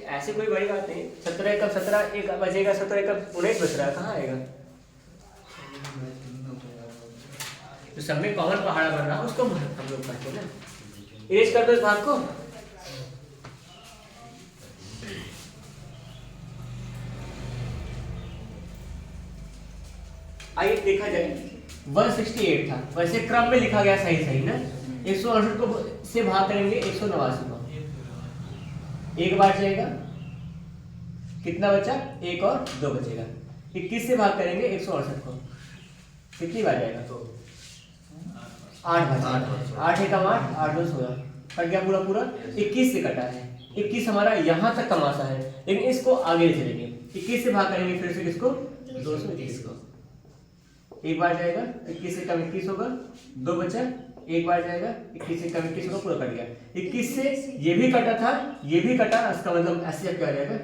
ऐसे कोई बड़ी बात नहीं, 17 का 17 एक बचेगा, 17 का 19 बच रहा है, कहाँ आएगा? तो सब में कॉमन पहाड़ा बन रहा है, उसको हम लोग कहते हैं ना। इरेज कर दो इस भाग को। आइए देखा जाए, 168 था, वैसे क्रम में लिखा गया सही ना। 168 को से भाग करेंगे 189 को, एक बार जाएगा, कितना बचा? 1 और 2 बचेगा। 21 से भाग करेंगे 168 को, कितनी बार जाएगा? 8 बचा, 8 एकम 8, 8 2 16, कट गया पूरा पूरा। 21 से कटा है, 21 हमारा यहाँ तक का मासा है, लेकिन इसको आगे चलेंगे, 21 से भाग करेंगे फिर से किसको, 221 को। एक बार जाएगा, 21 से कम 21 होगा, 2 बचा, एक बार जाएगा, 21 से कम 21 होगा, पूरा कट गया। 21 से ये भी कटा था, ये भी कटा, इसका मतलब ऐसे क्या हो जाएगा,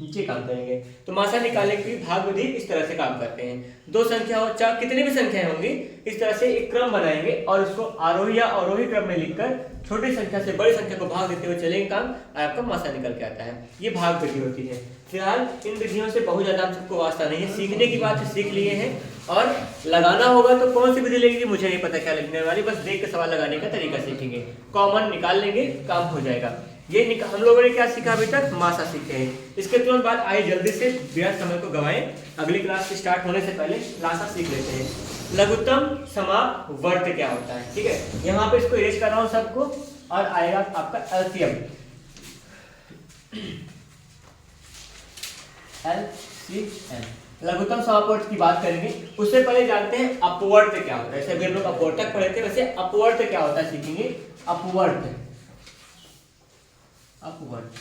नीचे काम करेंगे। तो मासा निकालने की भाग विधि इस तरह से काम करते हैं। दो संख्या हो, चाहे कितनी भी संख्याएं होंगी, इस तरह से एक क्रम बनाएंगे और उसको आरोही या अवरोही क्रम में लिखकर छोटी संख्या से बड़ी संख्या को भाग देते हुए चलेंगे काम, और आपका मासा निकल के आता है। ये भाग विधि होती है। फिलहाल इन विधियों से बहुत ज्यादा आप सबको वास्ता नहीं है, सीखने की बात है, सीख लिए हैं, और लगाना होगा तो कौन सी विधि लगेगी मुझे नहीं पता क्या लगने वाली, बस देख के सवाल लगाने का तरीका सीखेंगे, कॉमन निकाल लेंगे, काम हो जाएगा। ये हम लोगों ने क्या सीखा अभी तक, मासा सीखे हैं। इसके तुरंत बाद आइए जल्दी से बिना समय को गवाएं, अगली क्लास स्टार्ट होने से पहले लासा सीख लेते हैं। लघुत्तम समापवर्त क्या होता है, ठीक है, यहाँ पे इसको इरेज कर रहा हूँ सबको, और आएगा आपका एलसीएम। लघुत्तम समापवर्त की बात करेंगे, उससे पहले जानते हैं अपवर्त क्या होता है। जैसे हम लोग अपवर्तक पढ़े थे, वैसे अपवर्त क्या होता है सीखेंगे। अपवर्त, अपवर्त,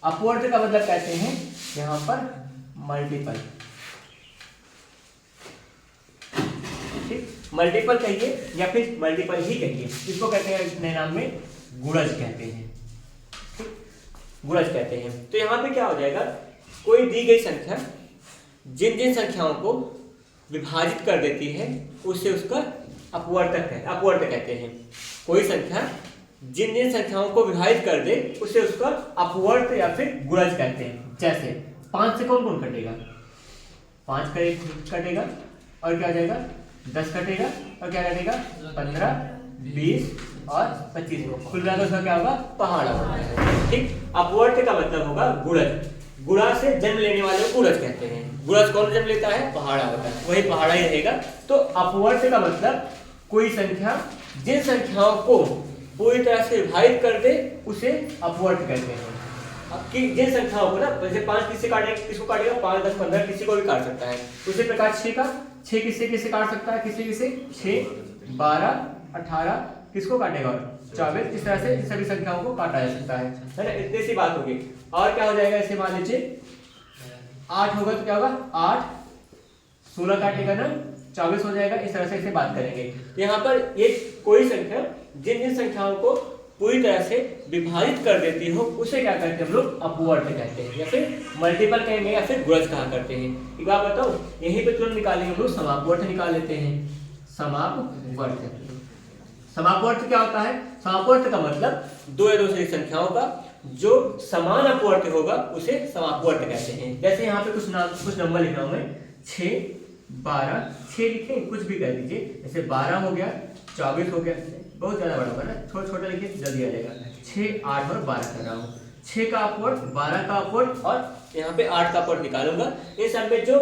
अपवर्त का मतलब कहते हैं यहां पर मल्टीपल, ठीक, मल्टीपल कहिए या फिर मल्टीपल ही कहिए, इसको कहते हैं नए नाम में गुणज कहते हैं, ठीक, गुणज कहते हैं। तो यहाँ पे क्या हो जाएगा, कोई दी गई संख्या जिन जिन संख्याओं को विभाजित कर देती है उसे उसका अपवर्तक है, अपवर्त कहते हैं। कोई संख्या जिन जिन संख्याओं को विभाजित कर दे उसे उसका अपवर्त या फिर गुणज कहते हैं। जैसे 5 से कौन कौन कटेगा, 5 कटेगा, और क्या हो जाएगा, 10 कटेगा, और क्या कटेगा, 15, 20 और 25 को कुल मिलाकर उसका क्या होगा, पहाड़ा होता है, ठीक। अपवर्त का मतलब होगा गुणज, गुणा से जन्म लेने वाले को गुणज कहते हैं। गुणज कौन जन्म लेता है, पहाड़ा होता है, वही पहाड़ा ही रहेगा। तो अपवर्त का मतलब कोई संख्या जिन संख्याओं को पूरी तरह से विभाजित कर दे उसे अपवर्त कहते हैं। अब कि जिन संख्याओं को ना, जैसे 5 किससे काटेगा, किसको काटेगा, 5, 10, 15 किसी को भी काट सकता है। उसी प्रकार 6 का, 6 किससे किससे काट सकता है, किसी किसे 6, 12, 18 किसको काटेगा, 24, इस तरह से सभी संख्याओं को काटा जा सकता है ना। इतनी सी बात होगी। और क्या हो जाएगा, ऐसे मान लीजिए 8 होगा तो क्या होगा, 8, 16 काटेगा ना, 24 हो जाएगा। इस तरह से इसे बात करेंगे। यहाँ पर ये कोई संख्या जिन जिन संख्याओं को पूरी तरह से विभाजित कर देती हो उसे क्या कहते हैं हम लोग, अपवर्त कहते हैं, या फिर मल्टीपल कहेंगे, या फिर गुणज कहा करते हैं। एक बात बताओ, यहीं पे तुरंत निकालेंगे हम लोग, समापवर्त निकाल लेते हैं। समापवर्त, समापवर्त क्या होता है, समापवर्त का मतलब दो या दो से अधिक संख्याओं का जो समान अपवर्त होगा उसे समापवर्त कहते हैं। जैसे यहाँ पे कुछ नंबर लिख रहा हूं मैं, 6, 12, 6 लिखे, कुछ भी कर दीजिए, जैसे 12 हो गया, 24 हो गया, बहुत ज्यादा बड़ा होगा ना, छोटा छोटा लिखिए जल्दी आ जाएगा। 6, 8 और 12 कर रहा हूँ, 6 का अपवर्त, 12 का अपवर्त, और यहाँ पे 8 का अपवर्त निकालूंगा। इन सब में जो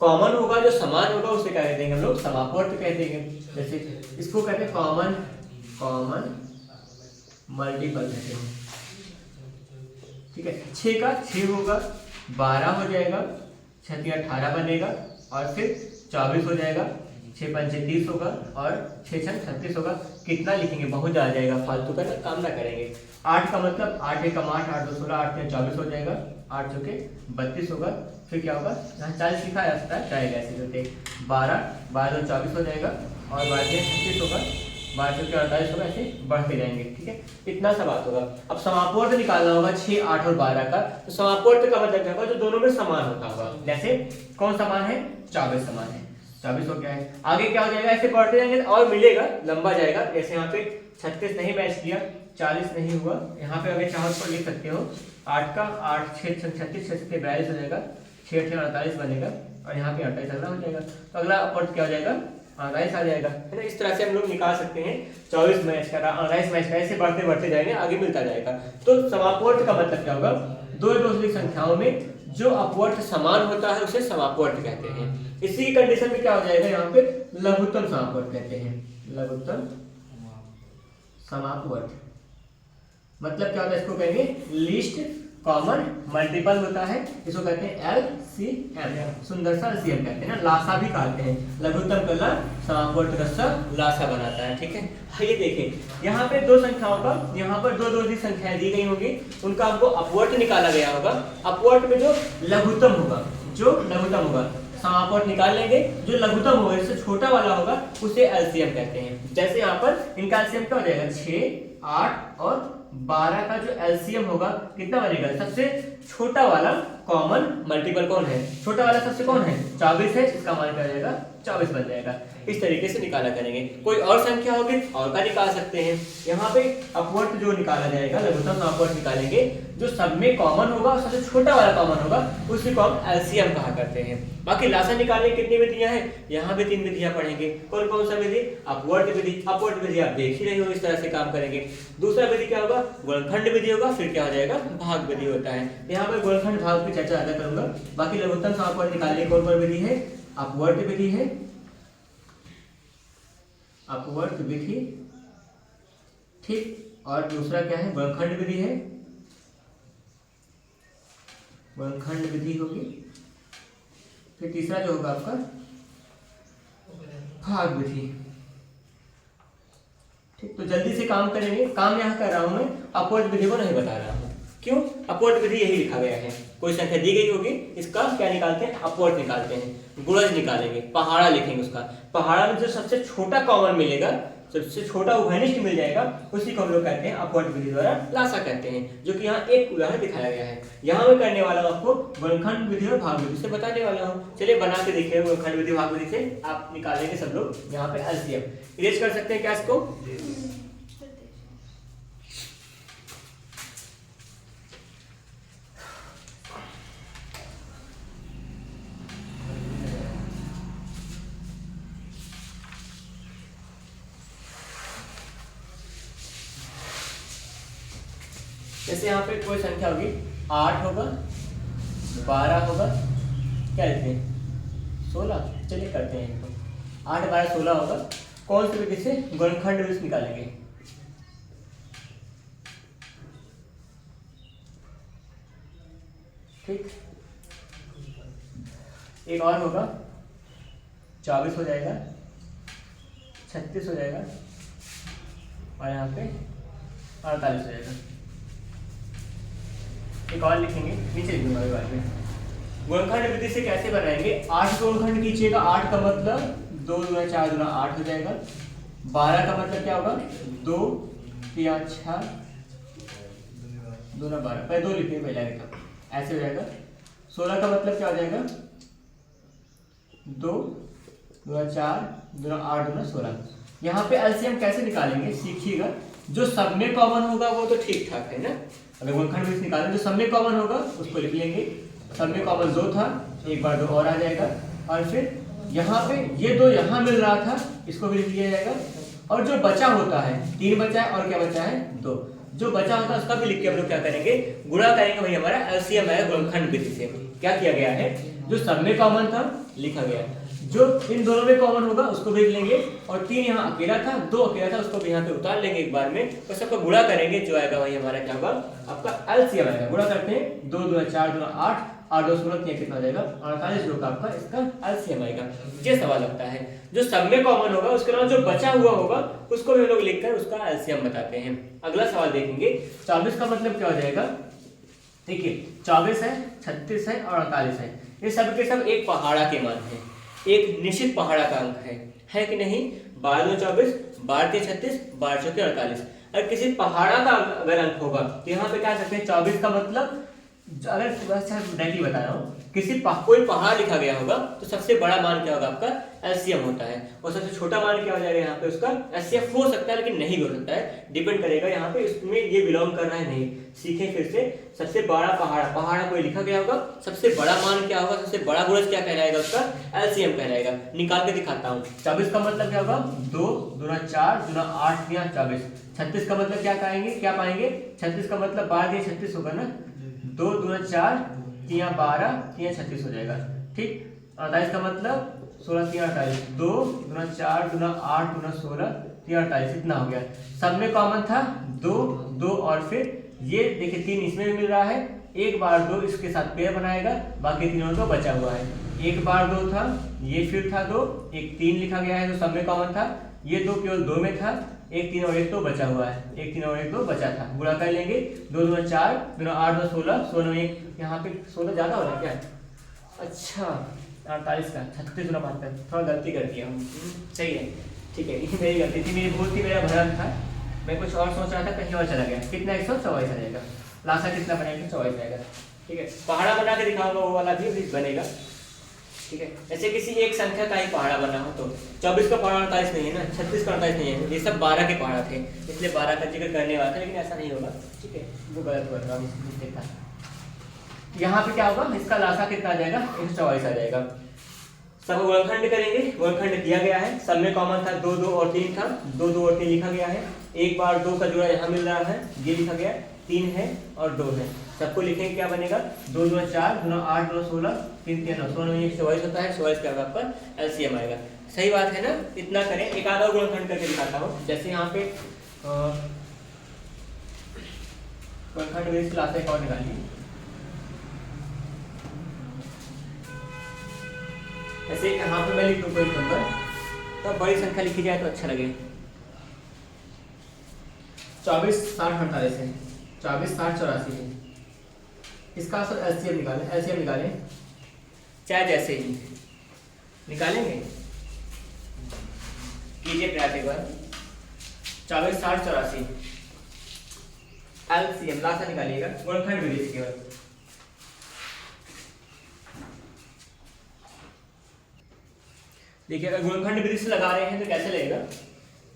कॉमन होगा, जो समान होगा, उसे क्या कहते हैं हम लोग, समापवर्त कहते हैं। जैसे इसको कहते हैं कॉमन, कॉमन मल्टीपल कहते हैं, ठीक है। 6 का 6 होगा, 12 हो जाएगा, 6 3 18 बनेगा, और फिर 24 हो जाएगा, 6 5 30 होगा, और 6 6 36 होगा। कितना लिखेंगे, बहुत ज्यादा जाएगा, फालतू का काम ना करेंगे। 8 का मतलब 8 एकम 8, 8 2 16, 8 3 24 हो जाएगा, 8 चौके 32 होगा। फिर क्या होगा, यहाँ 40 लिखा जा सकता है, जाएगा ऐसे करते। 12 12 2 24 हो जाएगा, और 12 3 36 होगा, 12 चौके 48 होगा, ऐसे बढ़ते जाएंगे, ठीक है। इतना सा बात होगा। अब समापवर्त निकालना होगा 6, 8 और 12 का। तो समापवर्त का मतलब क्या होगा, जो दोनों में समान होता होगा। जैसे कौन समान है, 24 समान है, 24 हो गया है। आगे क्या हो जाएगा, ऐसे बढ़ते जाएंगे और मिलेगा, लंबा जाएगा। जैसे यहाँ पे 36 नहीं मैच किया, 40 नहीं हुआ, यहाँ पे अगर चाहो तो लिख सकते हो 8 का 8, 6 36, 6 से 42 हो जाएगा, 6 6 48 बनेगा, और यहाँ पे 28 अगला हो जाएगा। तो अगला अपवर्त क्या हो जाएगा, 28 आ जाएगा, है ना। इस तरह से हम लोग निकाल सकते हैं। 24 मैच करा, 28 मैच करा, ऐसे बढ़ते बढ़ते जाएंगे, आगे मिलता जाएगा। तो समापवर्त का मतलब क्या होगा, दो या दो से अधिक संख्याओं में जो अपवर्त समान होता है उसे समापवर्त कहते हैं। इसी कंडीशन में क्या हो जाएगा, यहाँ पे लघुत्तम समापवर्त कहते हैं। लघुत्तम समापवर्त मतलब क्या होता है, इसको कहेंगे लीस्ट कॉमन मल्टीपल होता है, इसको कहते हैं LCM, सुंदर सा LCM कहते हैं ना, लासा भी कहते हैं, लघुत्तम कला समापवर्त रस्सा लासा बनाता है। ठीक है, ये देखें यहाँ पे दो संख्याओं का, यहाँ पर दो दो संख्याएं दी गई होंगी, उनका हमको अपवर्त निकाला गया होगा। अपवर्त में जो लघुत्तम होगा समापवर्त निकाल लेंगे, जो लघुत्तम होगा जिससे छोटा वाला होगा उसे LCM कहते हैं। जैसे यहाँ पर इनका LCM क्या हो जाएगा, 6, 8 और 12 का जो LCM होगा कितना बनेगा, सबसे छोटा वाला कॉमन मल्टीपल कौन है, छोटा वाला सबसे कौन है, 24 है, इसका मान क्या हो जाएगा, 24 बन जाएगा। इस तरीके से निकाला करेंगे। कोई और संख्या होगी और का निकाल सकते हैं। यहाँ पे अपवर्त जो निकाला जाएगा, लघुत्तम अपवर्त निकालेंगे, जो सब में कॉमन होगा, सबसे छोटा वाला कॉमन होगा, उसी को हम LCM कहा करते हैं। बाकी लासा निकालने की कितनी विधियां हैं, यहाँ पे 3 विधियां पढ़ेंगे। कौन कौन सा विधि, अपवर्त विधि। अपवर्त विधि आप देख ही रहे हो, इस तरह से काम करेंगे। दूसरा विधि क्या होगा, गुणनखंड विधि होगा, फिर क्या हो जाएगा, भाग विधि होता है। यहाँ पे गुणनखंड भाग की चर्चा ज्यादा करूंगा। बाकी लघुत्तम समापवर्त निकालने की कौन कौन विधि है, अपवर्त विधि है, अपवर्त विधि, ठीक, और दूसरा क्या है, गुणनखंड विधि है, गुणनखंड विधि होगी, फिर तीसरा जो होगा आपका भाग विधि। ठीक, तो जल्दी से काम करेंगे। काम यहाँ कर रहा हूं मैं, अपवर्त विधि को नहीं बता रहा हूं। क्यों, अपवर्त विधि यही लिखा गया है, कोई संख्या दी गई होगी, इसका क्या निकालते हैं, अपवर्त निकालते हैं। गुणज निकालेंगे, पहाड़ा लिखेंगे, उसका पहाड़ा में जो सबसे छोटा कॉमन मिलेगा, सबसे छोटा उभयनिष्ठ मिल जाएगा, उसी को हम लोग कहते हैं अपवर्त विधि द्वारा लासा कहते हैं, जो कि यहाँ एक उदाहरण दिखाया गया है। यहाँ मैं करने वाला हूँ आपको गुणनखंड विधि और भाग विधि से बताने वाला हूँ। चलिए बना के देखिए, गुणनखंड विधि भाग विधि से आप निकालेंगे सब लोग। यहाँ पे LCM इरेज कर सकते हैं क्या इसको, जैसे यहाँ पे कोई संख्या होगी, 8 होगा, 12 होगा, क्या लिखते हैं, 16। चलिए करते हैं इनको, 8, 12, 16 होगा। कौन सी विधि से, गुणनखंड विधि से निकालेंगे। ठीक, एक और होगा, 24 हो जाएगा, 36 हो जाएगा, और यहाँ पे 48 हो जाएगा। एक और लिखेंगे, नीचे लिखूंगा बाद में। गुणनखंड विधि से कैसे बनाएंगे, 8 गुणनखंड कीजिएगा, 8 का मतलब 2 दूना 4 दूना 8 हो जाएगा। 12 का मतलब क्या होगा, 2 3 6 दूना 12, पहले 2 लिखिए, पहले लिखा, ऐसे हो जाएगा। 16 का मतलब क्या हो जाएगा, 2 दूना 4 दूना 8 दूना 16। यहाँ पे LCM कैसे निकालेंगे सीखिएगा। जो सब में कॉमन होगा वो तो ठीक ठाक है ना, अगर गुणनखंड विधि निकालें जो सब में कॉमन होगा उसको लिख लेंगे। सब में कॉमन 2 था, एक बार 2 और आ जाएगा, और फिर यहाँ पे ये 2 यहाँ मिल रहा था, इसको भी लिख लिया जाएगा। और जो बचा होता है, 3 बचा है और क्या बचा है, 2, जो बचा होता है उसका भी लिख के हम लोग क्या करेंगे, गुणा करेंगे। भाई हमारा LCM है गुणनखंड विधि से। क्या किया गया है, जो सब में कॉमन था लिखा गया, जो इन दोनों में कॉमन होगा उसको देख लेंगे, और 3 यहाँ अकेला था, 2 अकेला था, उसको भी यहाँ पे उतार लेंगे एक बार में, और सबका गुणा करेंगे, जो आएगा वही हमारा क्या होगा, आपका LCM आएगा। गुणा करते हैं, 2 दूना 4 दूना 8, 8 2 16, कितना हो जाएगा, 48 जो का आपका इसका LCM आएगा। ये सवाल लगता है, जो सब में कॉमन होगा उसके अलावा जो बचा हुआ होगा उसको भी हम लोग लिखकर उसका LCM बताते हैं। अगला सवाल देखेंगे, 24 का मतलब क्या हो जाएगा, देखिए 24 है, 36 है और 48 है, ये सब के सब एक पहाड़ा के मान है, एक निश्चित पहाड़ा का अंक है कि नहीं। 12 2 24, 12 3 36, 12 4 48। अगर किसी पहाड़ा का अगर अंक होगा तो यहाँ पे क्या सकते हैं, 24 का मतलब, अगर डायरेक्टली बता रहा हूँ, कोई पहाड़ लिखा गया होगा तो सबसे बड़ा मान क्या होगा आपका, LCM होता है, और सबसे छोटा मान क्या हो जाएगा यहाँ पे उसका, LCM हो सकता है लेकिन नहीं हो सकता है, डिपेंड करेगा यहाँ पे इसमें ये बिलोंग कर रहा है नहीं। सीखें फिर से, सबसे बड़ा पहाड़ा कोई लिखा गया होगा, सबसे बड़ा मान क्या होगा, सबसे बड़ा गुणज क्या कहलाएगा, उसका LCM कहलाएगा। निकाल के दिखाता हूँ। 24 का मतलब क्या होगा, 2 दूना 4 दूना 8 या 24। 36 का मतलब क्या पाएंगे, 36 का मतलब 12 या 36 होगा ना, 2 दूना 4 3 12 3 36 हो जाएगा। ठीक, 48 का मतलब 16 3 48, 2 दूना 4 दूना 8 दूना 16 3 48, इतना हो गया। सब में कॉमन था 2 2, और फिर ये देखिए 3 इसमें भी मिल रहा है एक बार 2 इसके साथ पेयर बनाएगा, बाकी तीनों तो बचा हुआ है। एक बार 2 था, ये फिर था 2, एक 3 लिखा गया है जो सब में कॉमन था, ये 2 केवल 2 में था, एक 3 और 1 तो बचा हुआ है, एक 3 और 1 तो बचा था। गुणा कर लेंगे, 2 2 4, 2 8 2 16, 16 में 1 यहाँ पे 16 ज़्यादा हो रहा है क्या? अच्छा 48 का 36 गुना 5 का, थोड़ा गलती कर दिया हूँ। सही है, ठीक है, ये मेरी गलती थी, मेरी भूल थी, मेरा भ्रम था, मैं कुछ और सोच रहा था, कहीं और चला गया। कितना 124 आ जाएगा, लासा कितना बनेगा? 24 आएगा। ठीक है, पहाड़ा बना के दिखाऊंगा, वो वाला भी बनेगा। ठीक है, ऐसे किसी एक संख्या का ही पहाड़ा बना हो तो 24 का पहाड़ा 48 नहीं है ना, 36 का 48 नहीं है, ये सब 12 के पहाड़ा थे, इसलिए 12 का जिक्र करने वाला था, लेकिन ऐसा नहीं होगा। ठीक है, वो गलत कर रहा हूँ। यहाँ पे क्या होगा, इसका लासा कितना आ जाएगा? 124 आ जाएगा। सब गुणनखंड करेंगे, गुणनखंड दिया गया है, सब में कॉमन था 2 2 और 3 था, 2 2 और 3 लिखा गया है। एक बार 2 का जुड़ा यहाँ मिल रहा है, ये लिखा गया, 3 है और 2 है, सबको लिखेंगे, क्या बनेगा? 2 2 4, 2 8 2 16, 3 3 9, 16 में 124 होता है, 124 का आपका एलसीएम आएगा। सही बात है ना? इतना करें, एक आधा गुणनखंड करके दिखाता हूँ। जैसे यहाँ पे गुणनखंड में से लासा एक और निकालिए, ऐसे यहाँ पे मैं लिख दूँ कोई नंबर, तो बड़ी संख्या लिखी जाए तो अच्छा लगे। 24 60 48 है, 24 60 84 है, इसका एलसीएम निकालें, एलसीएम निकालें, चाहे जैसे ही निकालेंगे, कीजिए प्रयास एक बार। 24 60 84 एलसीएम लासा निकालिएगा, गुणनखंड विधि से केवल। देखिए, अगर गुणनखंड विधि से लगा रहे हैं तो कैसे लगेगा?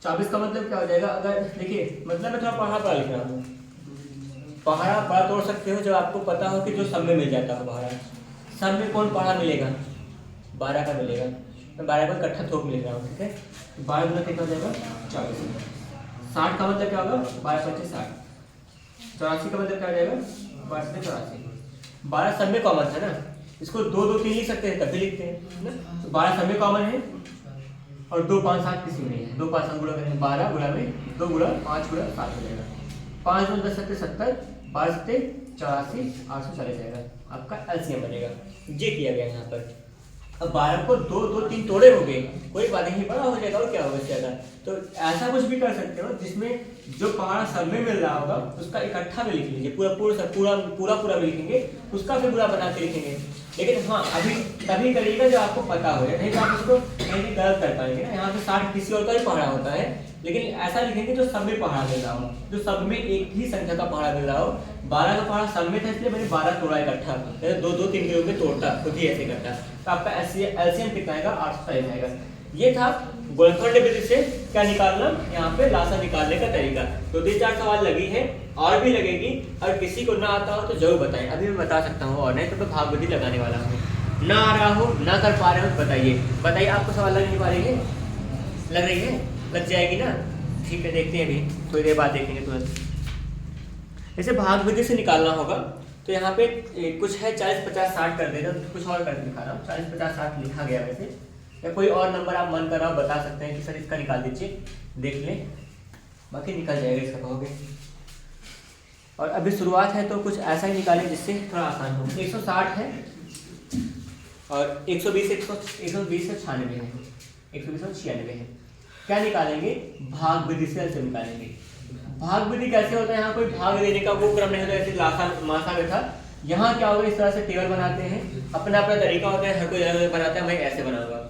24 का मतलब क्या हो जाएगा? अगर देखिए, मतलब मैं थोड़ा पहाड़ा पढ़ा लिख रहा हूँ, पहाड़ा बड़ा तोड़ सकते हो जब आपको पता हो कि जो सब में मिल जाता हो पहाड़ा। सब में कौन पहाड़ा मिलेगा? 12 का मिलेगा, मैं 12 का इकट्ठा थोक में लिख रहा हूँ। ठीक है, 12 गुना कितना हो जाएगा? 24। 60 का मतलब क्या होगा? 12 25 60। 84 का मतलब क्या हो जाएगा? 12 से 84। 12 सब में कॉमन था ना, इसको 2 2 3 लिख सकते हैं, तभी लिखते हैं ना। तो 12 सब में कॉमन है और 2 5 7 किसी में नहीं है, 2 5 7 गुणा करेंगे, 12 गुणा में 2 गुणा 5 गुणा 7 हो जाएगा। 5 गुणा 10 7 70, 12 7 84, 840 आएगा, आपका एलसीएम बनेगा। ये किया गया यहाँ पर। अब 12 को 2 2 3 तोड़े हो गए, कोई बात नहीं, बड़ा हो जाएगा और क्या होगा ज़्यादा। तो ऐसा कुछ भी कर सकते हो जिसमें जो पहाड़ा सब में मिल रहा होगा उसका इकट्ठा में लिख लीजिए, पूरा भी लिखेंगे, उसका फिर पूरा बना के लिखेंगे। लेकिन हाँ, अभी तभी करिएगा जब आपको पता हो, नहीं तो आप उसको कहीं भी गलत कर पाएंगे ना। यहाँ पे 60 किसी और का ही पहाड़ा होता है, लेकिन ऐसा लिखेंगे जो सब में पहाड़ा मिल रहा हो, जो सब में एक ही संख्या का पहाड़ा मिल रहा हो। 12 का पहाड़ा सब में था, इसलिए मैंने 12 तोड़ा इकट्ठा, 2 2 3 के रूप में तोड़ता, खुद ही ऐसे करता। तो आपका एलसीएम कितना आएगा? 840 आएगा। ये था गुणनखंड विधि से क्या निकालना, यहाँ पे लासा निकालने का तरीका। तो 3-4 सवाल लगी है, और भी लगेगी, और किसी को ना आता हो तो जरूर बताएं, अभी मैं बता सकता हूँ, और नहीं तो मैं भाग विधि लगाने वाला हूँ। ना आ रहा हो, ना कर पा रहे हो तो बताइए, आपको सवाल लग नहीं पा रही है? लग रही है? लग जाएगी ना? ठीक है, देखते हैं, अभी थोड़ी देर बाद देखेंगे तुरंत। जैसे भाग विधि से निकालना होगा तो यहाँ पे कुछ है 40 50 60 कर देगा, तो कुछ और करके दिखा रहा हूँ। 40 50 60 लिखा गया वैसे, या कोई और नंबर आप मन कर रहा हो बता सकते हैं कि सर इसका निकाल दीजिए, देख लें, बाकी निकल जाएगा इसका कहोगे। और अभी शुरुआत है तो कुछ ऐसा ही निकालें जिससे थोड़ा आसान हो। 160 है और 120 120 96 है, 120 और 96 है। क्या निकालेंगे? भाग विधि से ऐसे निकालेंगे। भाग विधि कैसे होता है? यहाँ कोई भाग देने का वो क्रम नहीं होता, जैसे लासा मासा में था। यहाँ क्या होगा, इस तरह से टेबल बनाते हैं, अपना अपना तरीका होता है, हर कोई अलग बनाता है, मैं ऐसे बनाऊंगा।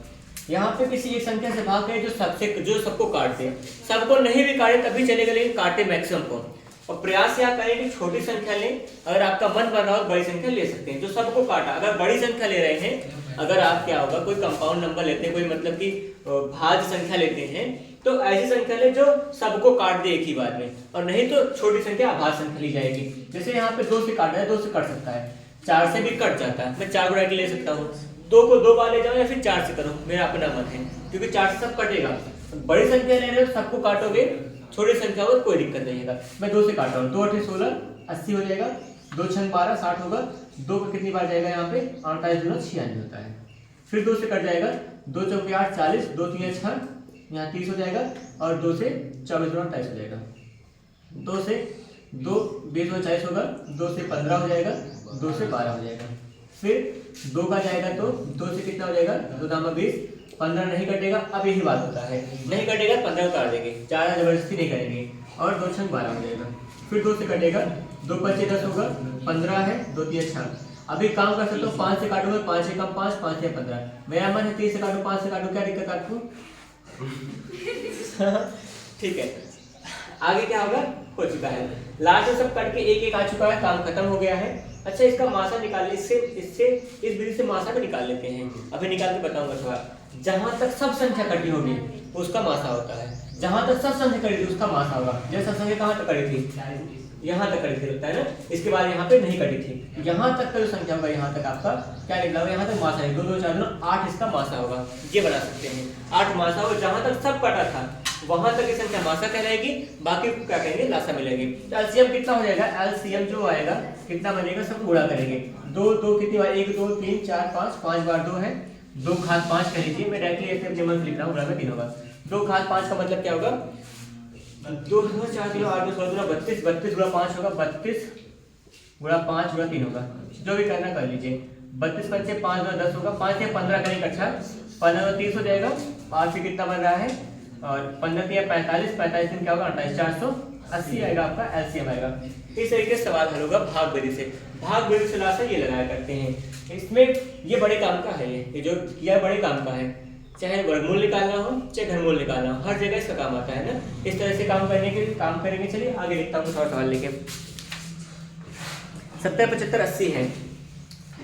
यहाँ पे किसी एक संख्या से भाग करें जो सबको काटते, सबको नहीं भी काटे तब भी चलेगा, लेकिन काटे मैक्सिमम को। और प्रयास यह करें कि छोटी संख्या लें, अगर आपका मन बन रहा हो बड़ी संख्या ले सकते हैं, जो सबको काटा। अगर बड़ी संख्या ले रहे हैं, अगर आप क्या होगा कोई कंपाउंड नंबर लेते हैं, कोई मतलब कि भाज्य संख्या लेते हैं, तो ऐसी संख्या ले जो सबको काट दे एक ही बार में, और नहीं तो छोटी संख्या अभाज्य संख्या ली जाएगी। जैसे यहाँ पे 2 से काटना है, 2 से कट सकता है, 4 से भी कट जाता है, मैं 4 गुणा के ले सकता हूँ। 2 को 2 बार ले जाओ या फिर 4 से करो, मेरा अपना मन है, क्योंकि 4 से सब कटेगा। बड़ी संख्या ले रहे हो सबको काटोगे, छोटी संख्या हो कोई दिक्कत नहीं है। मैं 2 से काट रहा हूँ, 2 8 16 80 हो जाएगा, 2 6 12 60 होगा। 2 का कितनी बार जाएगा यहाँ पे? 48 गुना 96 होता है। फिर 2 से कट जाएगा, 2 चौके 8 40, 2 3 6, यहाँ 30 हो जाएगा, और 2 से 24 गुना 28 हो जाएगा। 2 से 2 20 और 40 होगा, 2 से 15 हो जाएगा, 2 से 12 हो जाएगा। फिर 2 का जाएगा तो 2 से कितना हो जाएगा, 2 दामा 20, 15 नहीं कटेगा। अब यही बात होता है, नहीं कटेगा 15 उतार देंगे, ज़्यादा जबरदस्ती नहीं करेंगे और 2 छंग 12 हो जाएगा। फिर 2 से कटेगा, 2 5 10 होगा, 15 है, 2 3 6। अभी काम कर सकते हो, 5 से काटोगे, 5 से कम 5, 5 से 15। मेरा मन है 3 से काटो, 5 से काटो, क्या दिक्कत आपको? ठीक है, आगे क्या होगा, हो चुका है। लास्ट में सब कट के एक एक आ चुका है, काम खत्म हो गया है। अच्छा, इसका मासा निकाल, इससे इस विधि से मासा भी निकाल लेते हैं। अभी निकाल के बताऊंगा थोड़ा। जहां तक सब संख्या कटी होगी उसका मासा होता है, जहां तक सब संख्या कटी थी उसका मासा होगा। जैसे संख्या कहां तक कटी थी, यहाँ तक कटी थी, लगता है ना। इसके बाद यहाँ पे नहीं कटी थी, यहाँ तक का जो संख्या होगा, यहाँ तक आपका क्या निकला होगा, यहाँ तक मासा है 2 2 4 9 8 इसका मासा होगा। ये बना सकते हैं, 8 मासा हो। जहां तक सब कटा था वहां तक की संख्या मासा कहलाएगी, बाकी को क्या कहेंगे, लासा मिलेगी। एलसीएम कितना हो जाएगा, एलसीएम जो आएगा कितना बनेगा, सब गुणा करेंगे। 2 2 कितनी बार, 1 2 3 4 5, 5 बार 2 है, 2 घात 5 कह लीजिए। मैं डायरेक्टली ऐसे अपने मन से लिख रहा हूँ, गुणा में 3 होगा। 2 घात 5 का मतलब क्या होगा, 2 2 4 3 8 2 16 32, 32 गुणा 5 होगा, 32 गुणा 5 गुणा 3 होगा। जो भी करना कर लीजिए। 32 5 से 5 10 होगा, 5 से 15 करेंगे, अच्छा 15 30 हो जाएगा। 8 से कितना बन रहा है, और 15 3 45, 45 दिन क्या होगा 28, 480 आएगा आपका एलसीएम आएगा। इस तरीके से सवाल हल होगा भाग विधि से। भाग विधि से लासा ये लगाया करते हैं। इसमें ये बड़े काम का है, ये जो किया बड़े काम का है। चाहे वर्गमूल निकालना हो, चाहे घनमूल निकालना हो, हर जगह इसका काम आता है ना। इस तरह से काम करने के लिए काम करेंगे। चलिए आगे लिखता हूँ थोड़ा सवाल लेके। 70 75 80 है,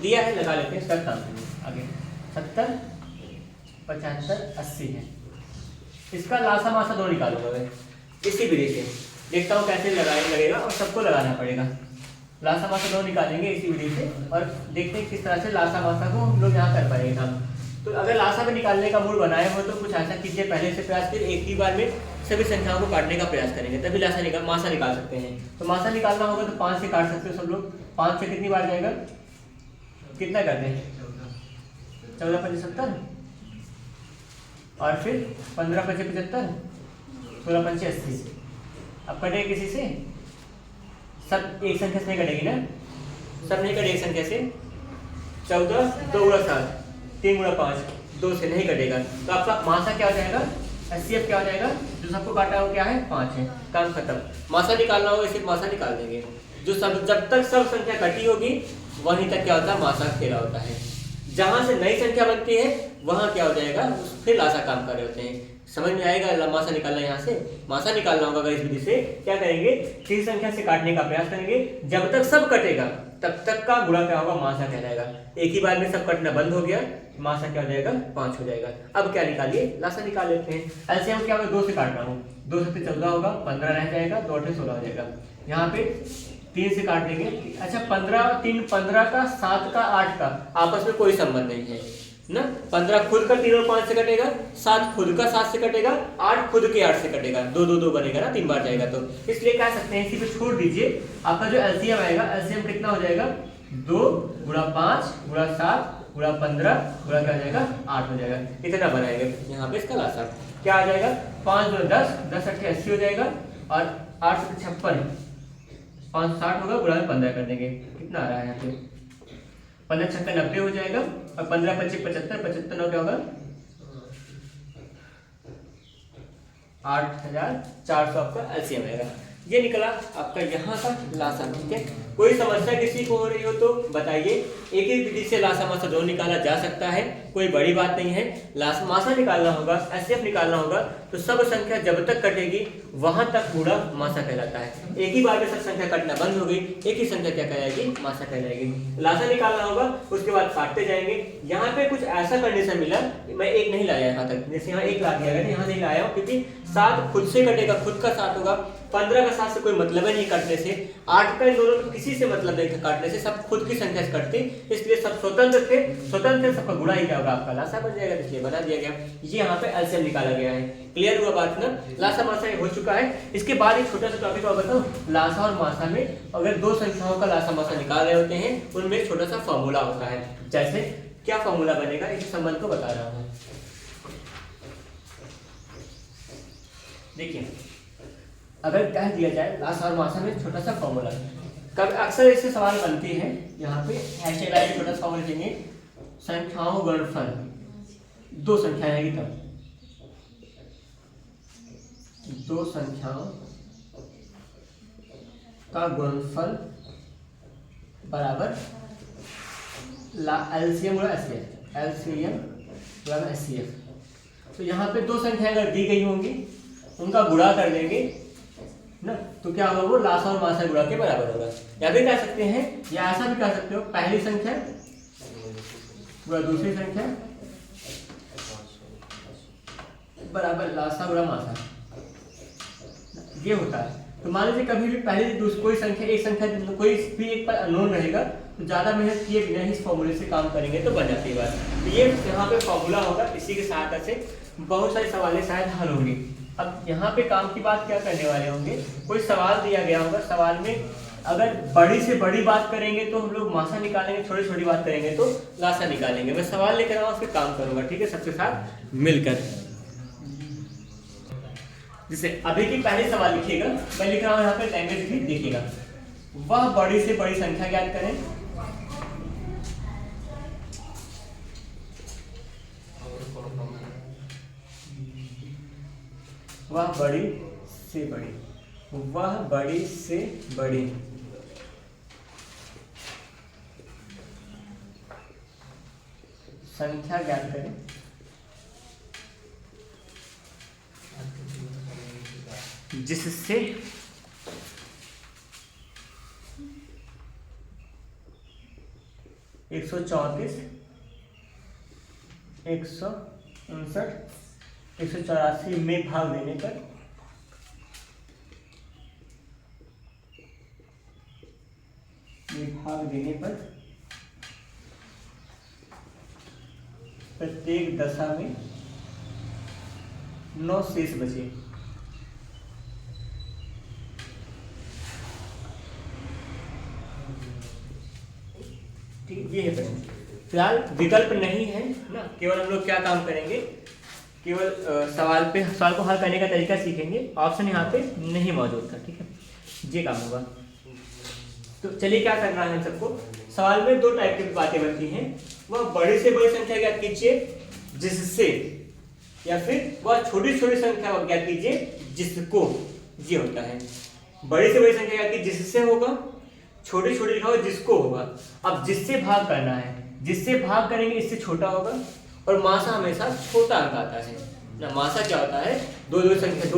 दिया है, लगा लेते हैं, इसका काम करेंगे आगे। 70 75 80 है, इसका लासा मासा दो निकालूंगा मैं इसी विधि से। देखता हूँ कैसे लगेगा, और सबको लगाना पड़ेगा। लासा मासा दो निकालेंगे इसी विधि से, और देखते हैं किस तरह से लासा मासा को हम लोग यहाँ कर पाएंगे काम। तो अगर लासा में निकालने का मूड बनाए हो तो कुछ ऐसा कीजिए, पहले से प्रयास कीजिए, एक ही बार में सभी संख्याओं को काटने का प्रयास करेंगे, तभी मासा निकाल सकते हैं। तो मासा निकालना होगा तो 5 से काट सकते हो सब लोग। 5 से कितनी बार जाएगा, कितना करते हैं, 14 5 70, और फिर 15 5 75, 16 5 80। अब कटेगी किसी से, सब एक संख्या से नहीं कटेगी ना, सब नहीं कटेगी एक संख्या से। 14 2 गुणा 7, 3 गुणा 5, 2 से नहीं कटेगा। तो आपका मासा क्या हो जाएगा, एचसीएफ क्या हो जाएगा, जो सबको काटा हो क्या है 5 है, काम खत्म। मासा निकालना होगा, सिर्फ मासा निकाल देंगे। जो सब जब तक सब संख्या कटी होगी वहीं तक क्या होता है, मासा खेला होता है। जहां से नई संख्या बनती है वहां क्या हो जाएगा, फिर लासा काम कर रहे होते हैं। समझ में आएगा, मासा निकालना, यहाँ से मासा निकालना होगा। इस विधि से क्या करेंगे, तीन संख्या से काटने का प्रयास करेंगे, जब तक सब कटेगा तब तक का गुणा क्या होगा, मासा कहलाएगा। एक ही बार में सब कटना बंद हो गया, मासा क्या हो जाएगा 5 हो जाएगा। अब क्या निकालिए, लासा निकाल लेते हैं। एलसीएम क्या होगा, 2 से काट रहा हूँ, 2 से 14 होगा, 15 रह जाएगा, 2 8 16 हो जाएगा। यहाँ पे 3 से काट देंगे। अच्छा 15 3 15 का, 7 का, 8 का आपस में कोई संबंध नहीं है ना। 15 खुद का 3 और 5 से कटेगा, 7 खुद का 7 से कटेगा, 8 खुद के 8 से कटेगा, 2 2 2 बनेगा ना, 3 बार जाएगा। तो इसलिए कह सकते हैं, इसी पे छोड़ दीजिए। आपका जो एलसीएम आएगा, एलसीएम कितना हो जाएगा, 2 गुणा 5 गुणा 7 गुणा 15 गुणा क्या हो जाएगा 8 हो जाएगा। इतना बनाएंगे यहाँ पे इसका लासा क्या आ जाएगा, 5 2 10, 10 8 80 हो जाएगा, और 8 7 56, 5 60 होगा, गुणा में 15 कर देंगे। कितना आ रहा है यहाँ पे, 15 6 90 हो जाएगा, और 15 25 75, 75 9 क्या होगा 8400 आपका एलसीएम आएगा। ये निकला आपका यहाँ का लासा। ठीक है, कोई समस्या किसी को हो रही हो तो बताइए। एक ही विधि से लासा मासा दोनों निकाला जा सकता है, कोई बड़ी बात नहीं है। लासा मासा निकालना होगा, एचसीएफ निकालना होगा, तो सब संख्या जब तक कटेगी वहां तक पूरा मासा कहलाता है। एक ही बार में सब संख्या कटना बंद हो गई, एक ही संख्या क्या कहलाएगी, मासा कहलाएगी। लासा निकालना होगा, उसके बाद काटते जाएंगे। यहाँ पे कुछ ऐसा कंडीशन मिला, मैं एक नहीं लाया यहाँ तक, जैसे यहाँ एक ला दिया गया, यहाँ नहीं लाया हूँ क्योंकि 7 खुद से कटेगा, खुद का 7 होगा। 15 का 7 से कोई मतलब नहीं काटने से, 8 का इन दोनों में किसी से मतलब नहीं काटने से, सब खुद की संख्या से कटती, इसलिए सब स्वतंत्र थे। स्वतंत्र सबका गुणा ही क्या होगा, आपका लासा बन जाएगा, इसलिए बना दिया गया। ये यहाँ पे एलसीएम निकाला गया है। क्लियर हुआ बात ना, लासा मासा हो चुका है। इसके बाद एक छोटा सा टॉपिक और बताऊं, लासा और मासा में अगर दो संख्याओं का लासा मासा निकाल रहे होते हैं, उनमें एक छोटा सा फॉर्मूला होता है। जैसे क्या फॉर्मूला बनेगा, इस संबंध को बता रहा हूँ। देखिए, अगर कह दिया जाए लासा और मासा में छोटा सा फॉर्मूला, कब अक्सर इससे सवाल बनती है, यहाँ पे हैशटैग लाइक छोटा सा लिखेंगे, संख्याओं गुणनफल, दो संख्या आएगी तब, दो संख्याओं का गुणनफल बराबर एलसीएम गुणा एचसीएफ, एलसीएम बराबर एचसीएफ। तो यहाँ पे दो संख्या अगर दी गई होंगी उनका गुणा कर देंगे ना, तो क्या होगा, वो लासा और मासा गुणा के बराबर होगा। या भी कह सकते हैं, या ऐसा भी कह सकते हो, पहली संख्या गुणा दूसरी संख्या बराबर लासा गुणा मासा, ये होता है। तो मान लीजिए कभी भी पहले कोई संख्या, एक संख्या कोई भी एक पर अननोन रहेगा, तो ज्यादा मेहनत किए बिना इस फॉर्मूले से काम करेंगे तो बन जाती है बात। तो ये यहाँ पे फॉर्मूला होगा, इसी की सहायता से बहुत सारे सवाल शायद हल होंगे। अब यहाँ पे काम की बात क्या करने वाले होंगे, कोई सवाल दिया गया होगा, सवाल में अगर बड़ी से बड़ी बात करेंगे तो हम लोग मासा निकालेंगे, छोटी छोटी बात करेंगे तो लासा निकालेंगे। मैं सवाल लेकर आऊँ, फिर काम करूंगा, ठीक है, सबके साथ मिलकर। जैसे अभी की पहले सवाल लिखिएगा, मैं लिख रहा हूँ यहाँ पे, लैंग्वेज भी देखिएगा। वह बड़ी से बड़ी संख्या ज्ञात करें, वह बड़ी से बड़ी, वह बड़ी से बड़ी संख्या ज्ञात करें जिससे 134, 159, 184 में भाग देने पर प्रत्येक दशा में 9 शेष बचे। ठीक, ये है प्रश्न। फिलहाल विकल्प नहीं है ना, केवल हम लोग क्या काम करेंगे, केवल सवाल को हल करने का तरीका सीखेंगे। ऑप्शन यहाँ पे नहीं मौजूद था, ठीक है, ये काम होगा। तो चलिए क्या करना है सबको, सवाल में दो टाइप की बातें बनती हैं। वह बड़ी से बड़ी संख्या ज्ञात कीजिए जिससे, या फिर वह छोटी छोटी संख्या ज्ञात कीजिए जिसको, ये होता है। बड़ी से बड़ी संख्या ज्ञात कीजिए जिससे होगा, छोटी छोटी लिखा होगा जिसको होगा। अब जिससे भाग करना है, जिससे भाग करेंगे इससे छोटा होगा, और मासा हमेशा छोटा अंक आता है ना। मासा क्या होता है, दो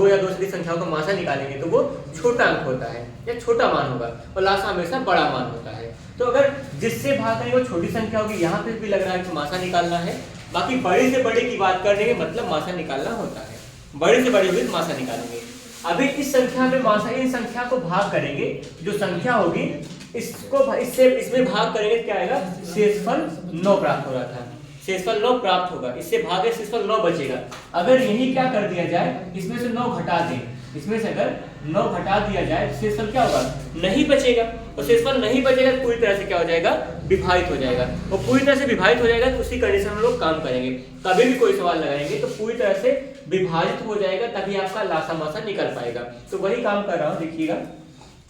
या दो से अधिक संख्याओं का मासा निकालेंगे तो वो छोटा अंक होता है या छोटा मान होगा, और लासा हमेशा बड़ा मान होता है। तो अगर जिससे भाग करेंगे वो छोटी संख्या होगी, यहाँ पे भी लग रहा है कि मासा निकालना है। बाकी बड़ी से बड़ी की बात करने के मतलब मासा निकालना होता है, बड़ी से बड़ी होगी तो मासा निकालेंगे। अभी इस संख्या में मासा, इन संख्या को भाग करेंगे, जो संख्या होगी इसको इसमें भाग करेंगे, क्या आएगा, शेषफल 9 प्राप्त हो रहा था, शेषफल 9 प्राप्त होगा। इससे भागे शेषफल 9 बचेगा। अगर यही क्या कर दिया जाए, इसमें से 9 घटा दें, इसमें से अगर 9 घटा दिया जाए तो शेषफल क्या होगा, नहीं बचेगा। और शेषफल नहीं बचेगा तो पूरी तरह से क्या हो जाएगा, विभाजित हो जाएगा। और पूरी तरह से विभाजित हो जाएगा तो उसी कंडीशन में हम लोग काम करेंगे। कभी भी कोई सवाल लगाएंगे तो पूरी तरह से विभाजित हो जाएगा, तभी आपका लासा मासा निकल पाएगा। तो वही काम कर रहा हूँ, देखिएगा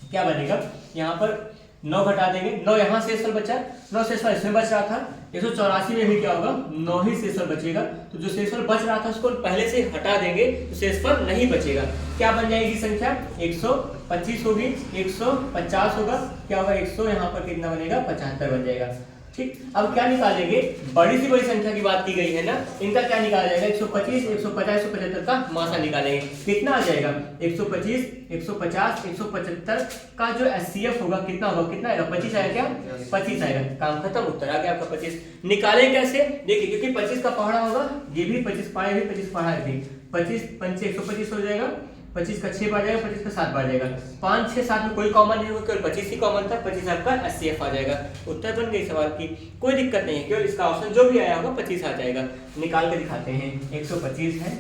क्या बनेगा। यहाँ पर 9 घटा देंगे, 9 यहाँ शेषफल बचा, 9 शेषफल इसमें बच रहा था, 184 में भी क्या होगा, 9 ही शेषफल बचेगा। तो जो शेषफल बच रहा था उसको पहले से हटा देंगे तो शेषफल नहीं बचेगा। क्या बन जाएगी संख्या, 125 होगी, 150 होगा, क्या होगा 100, यहाँ पर कितना बनेगा, 75 बन जाएगा। ठीक, अब क्या निकालेंगे, बड़ी से बड़ी संख्या की बात की गई है ना, इनका क्या निकाला जाएगा, 125, 150, 175 का मासा निकालेंगे। कितना आ जाएगा, 125, 150, 175 का जो एचसीएफ होगा कितना होगा, कितना आएगा, 25 आएगा, क्या 25 आएगा। काम खत्म, उत्तर आ गया आपका 25। निकालें कैसे, देखिए, क्योंकि 25 का पहाड़ा होगा, ये भी 25 पहाड़ा, ये भी 25 पहाड़ा है, 25 पंचे 125 हो जाएगा, 25 का 6 बार जाएगा, 25 का 7 बार जाएगा, 5 6 7 में कोई कॉमन नहीं होगा, केवल 25 ही कॉमन था, 25 आपका एचसीएफ आ जाएगा। उत्तर बन गई सवाल की, कोई दिक्कत नहीं है, केवल इसका ऑप्शन जो भी आया होगा 25 आ जाएगा। निकाल के दिखाते हैं, 125 है,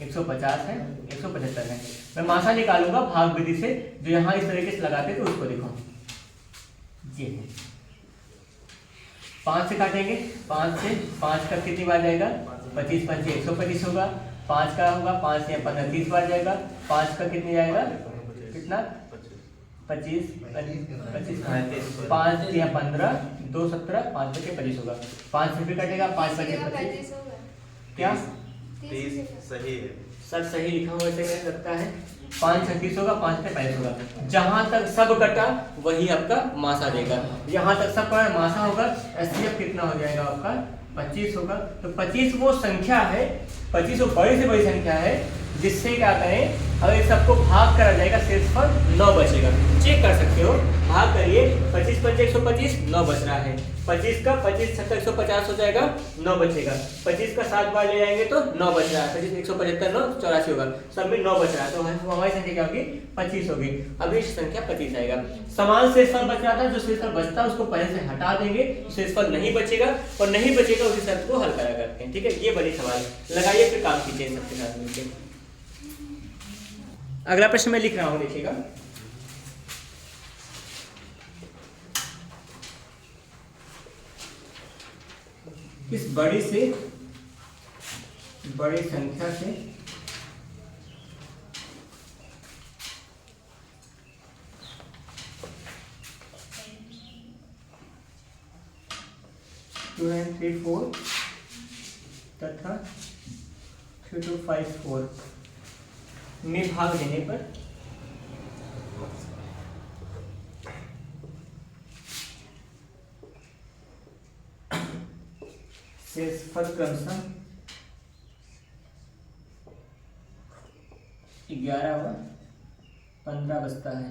150 है, 175 है। मैं मासा निकालूंगा भाग विधि से, जो यहाँ इस तरीके से लगाते तो उसको देखो, ये है 5 से काटेंगे, 5 से 5 का कितनी बार जाएगा, 25 पंचे 125 होगा, 5 का होगा, 5 से 15 30 बार जाएगा, 5 का कितनी जाएगा, कितना 25 25 5 या 15 2 17 5 बचे 25 होगा। 5 से फिर कटेगा 5 बचे 25 क्या 30 सही है सर सही लिखा हुआ ऐसे क्या लगता है 5 36 होगा 5 से 35 होगा। जहां तक सब कटा वही आपका मासा देगा। यहाँ तक सब का मासा होगा एचसीएफ कितना हो जाएगा आपका 25 होगा। तो 25 वो संख्या है 25 वो बड़ी से बड़ी संख्या है जिससे क्या करें अगर सबको भाग करा जाएगा शेषफल 9 बचेगा। चेक कर सकते हो भाग करिए 25 5 125 9 बच रहा है। 25 का 25 6 150 हो जाएगा 9 बचेगा। 25 का 7 बार ले जाएंगे तो 9 बच रहा है। 25 175 9 84 होगा सब में 9 बच रहा है तो हमारी संख्या क्या होगी 25 होगी। अभी संख्या 25 आएगा। समान शेषफल बच रहा था जो शेषफल बचता है उसको पहले से हटा देंगे शेषफल नहीं बचेगा और नहीं बचेगा उसी शर्त को हल करा करते हैं। ठीक है ये बड़ी सवाल लगाइए फिर काम कीजिए सबके साथ मिलकर। अगला प्रश्न मैं लिख रहा हूं देखिएगा इस बड़ी से बड़ी संख्या से टू 9 3 4 तथा 3 2 5 4 में भाग लेने पर शेषफल क्रमशः 11 व 15 बचता है।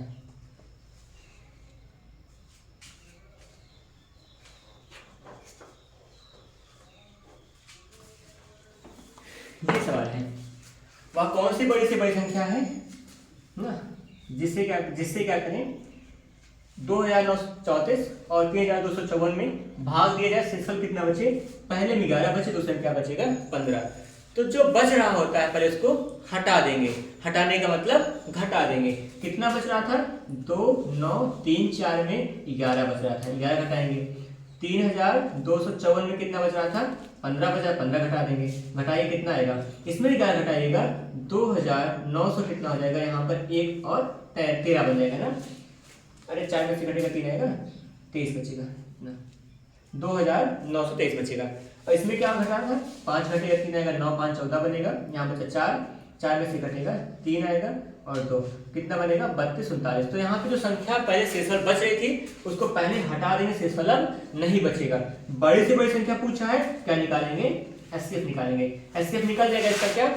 ये सवाल है वह कौन सी बड़ी से बड़ी संख्या है ना जिससे क्या करें 2934 और 3254 में भाग दिया जाए शेषफल कितना बचे पहले में 11 बचे दूसरे में क्या बचेगा 15। तो जो बच रहा होता है पहले उसको हटा देंगे। हटाने का मतलब घटा देंगे। कितना बच रहा था 2 9 3 4 में 11 बच रहा था 11 घटाएंगे। 3254 में कितना बच रहा था 15 बचा 15 घटा देंगे। घटाइए कितना आएगा इसमें 11 घटाइएगा 2900 कितना हो जाएगा यहाँ पर 1 और 13 बन जाएगा ना। अरे 4 में से घटेगा 3 आएगा 23 बचेगा ना 2923 बचेगा। और इसमें क्या घटा था 5 घटेगा 3 आएगा 9 5 14 बनेगा। यहाँ बचा 4 में से घटेगा 3 आएगा और 2 कितना बनेगा 32 39। तो यहाँ पे जो संख्या पहले शेषफल बच रही थी उसको पहले हटा देंगे शेषफल अब नहीं बचेगा। बड़ी से बड़ी संख्या पूछा है क्या निकालेंगे एचसीएफ निकालेंगे। एचसीएफ निकल जाएगा इसका क्या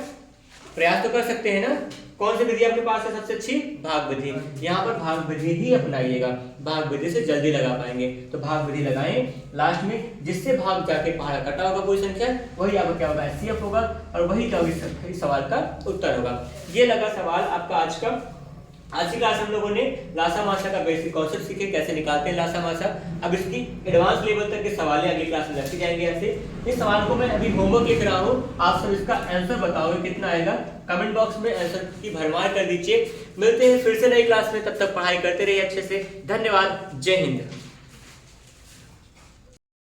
प्रयास तो कर सकते हैं ना। कौन सी विधि आपके पास है सबसे अच्छी भाग विधि। यहाँ पर भाग विधि ही अपनाइएगा भाग विधि से जल्दी लगा पाएंगे। तो भाग विधि लगाएं लास्ट में जिससे भाग जाके पहाड़ा कटा होगा कोई संख्या वही आपका क्या होगा एचसीएफ होगा और वही क्या होगी इस सवाल का उत्तर होगा। ये लगा सवाल आपका आज का। आज की क्लास हम लोगों ने लासा मासा का बेसिक कॉन्सेप्ट सीखे कैसे निकालते हैं लासा मासा। अब इसकी एडवांस लेवल तक के सवाल अगली क्लास में रखे जाएंगे। ऐसे इस सवाल को मैं अभी होमवर्क लिख रहा हूँ आप सब इसका आंसर बताओगे कितना आएगा कमेंट बॉक्स में आंसर की भरमार कर दीजिए। मिलते हैं फिर से नई क्लास में तब तक पढ़ाई करते रहिए अच्छे से। धन्यवाद जय हिंद।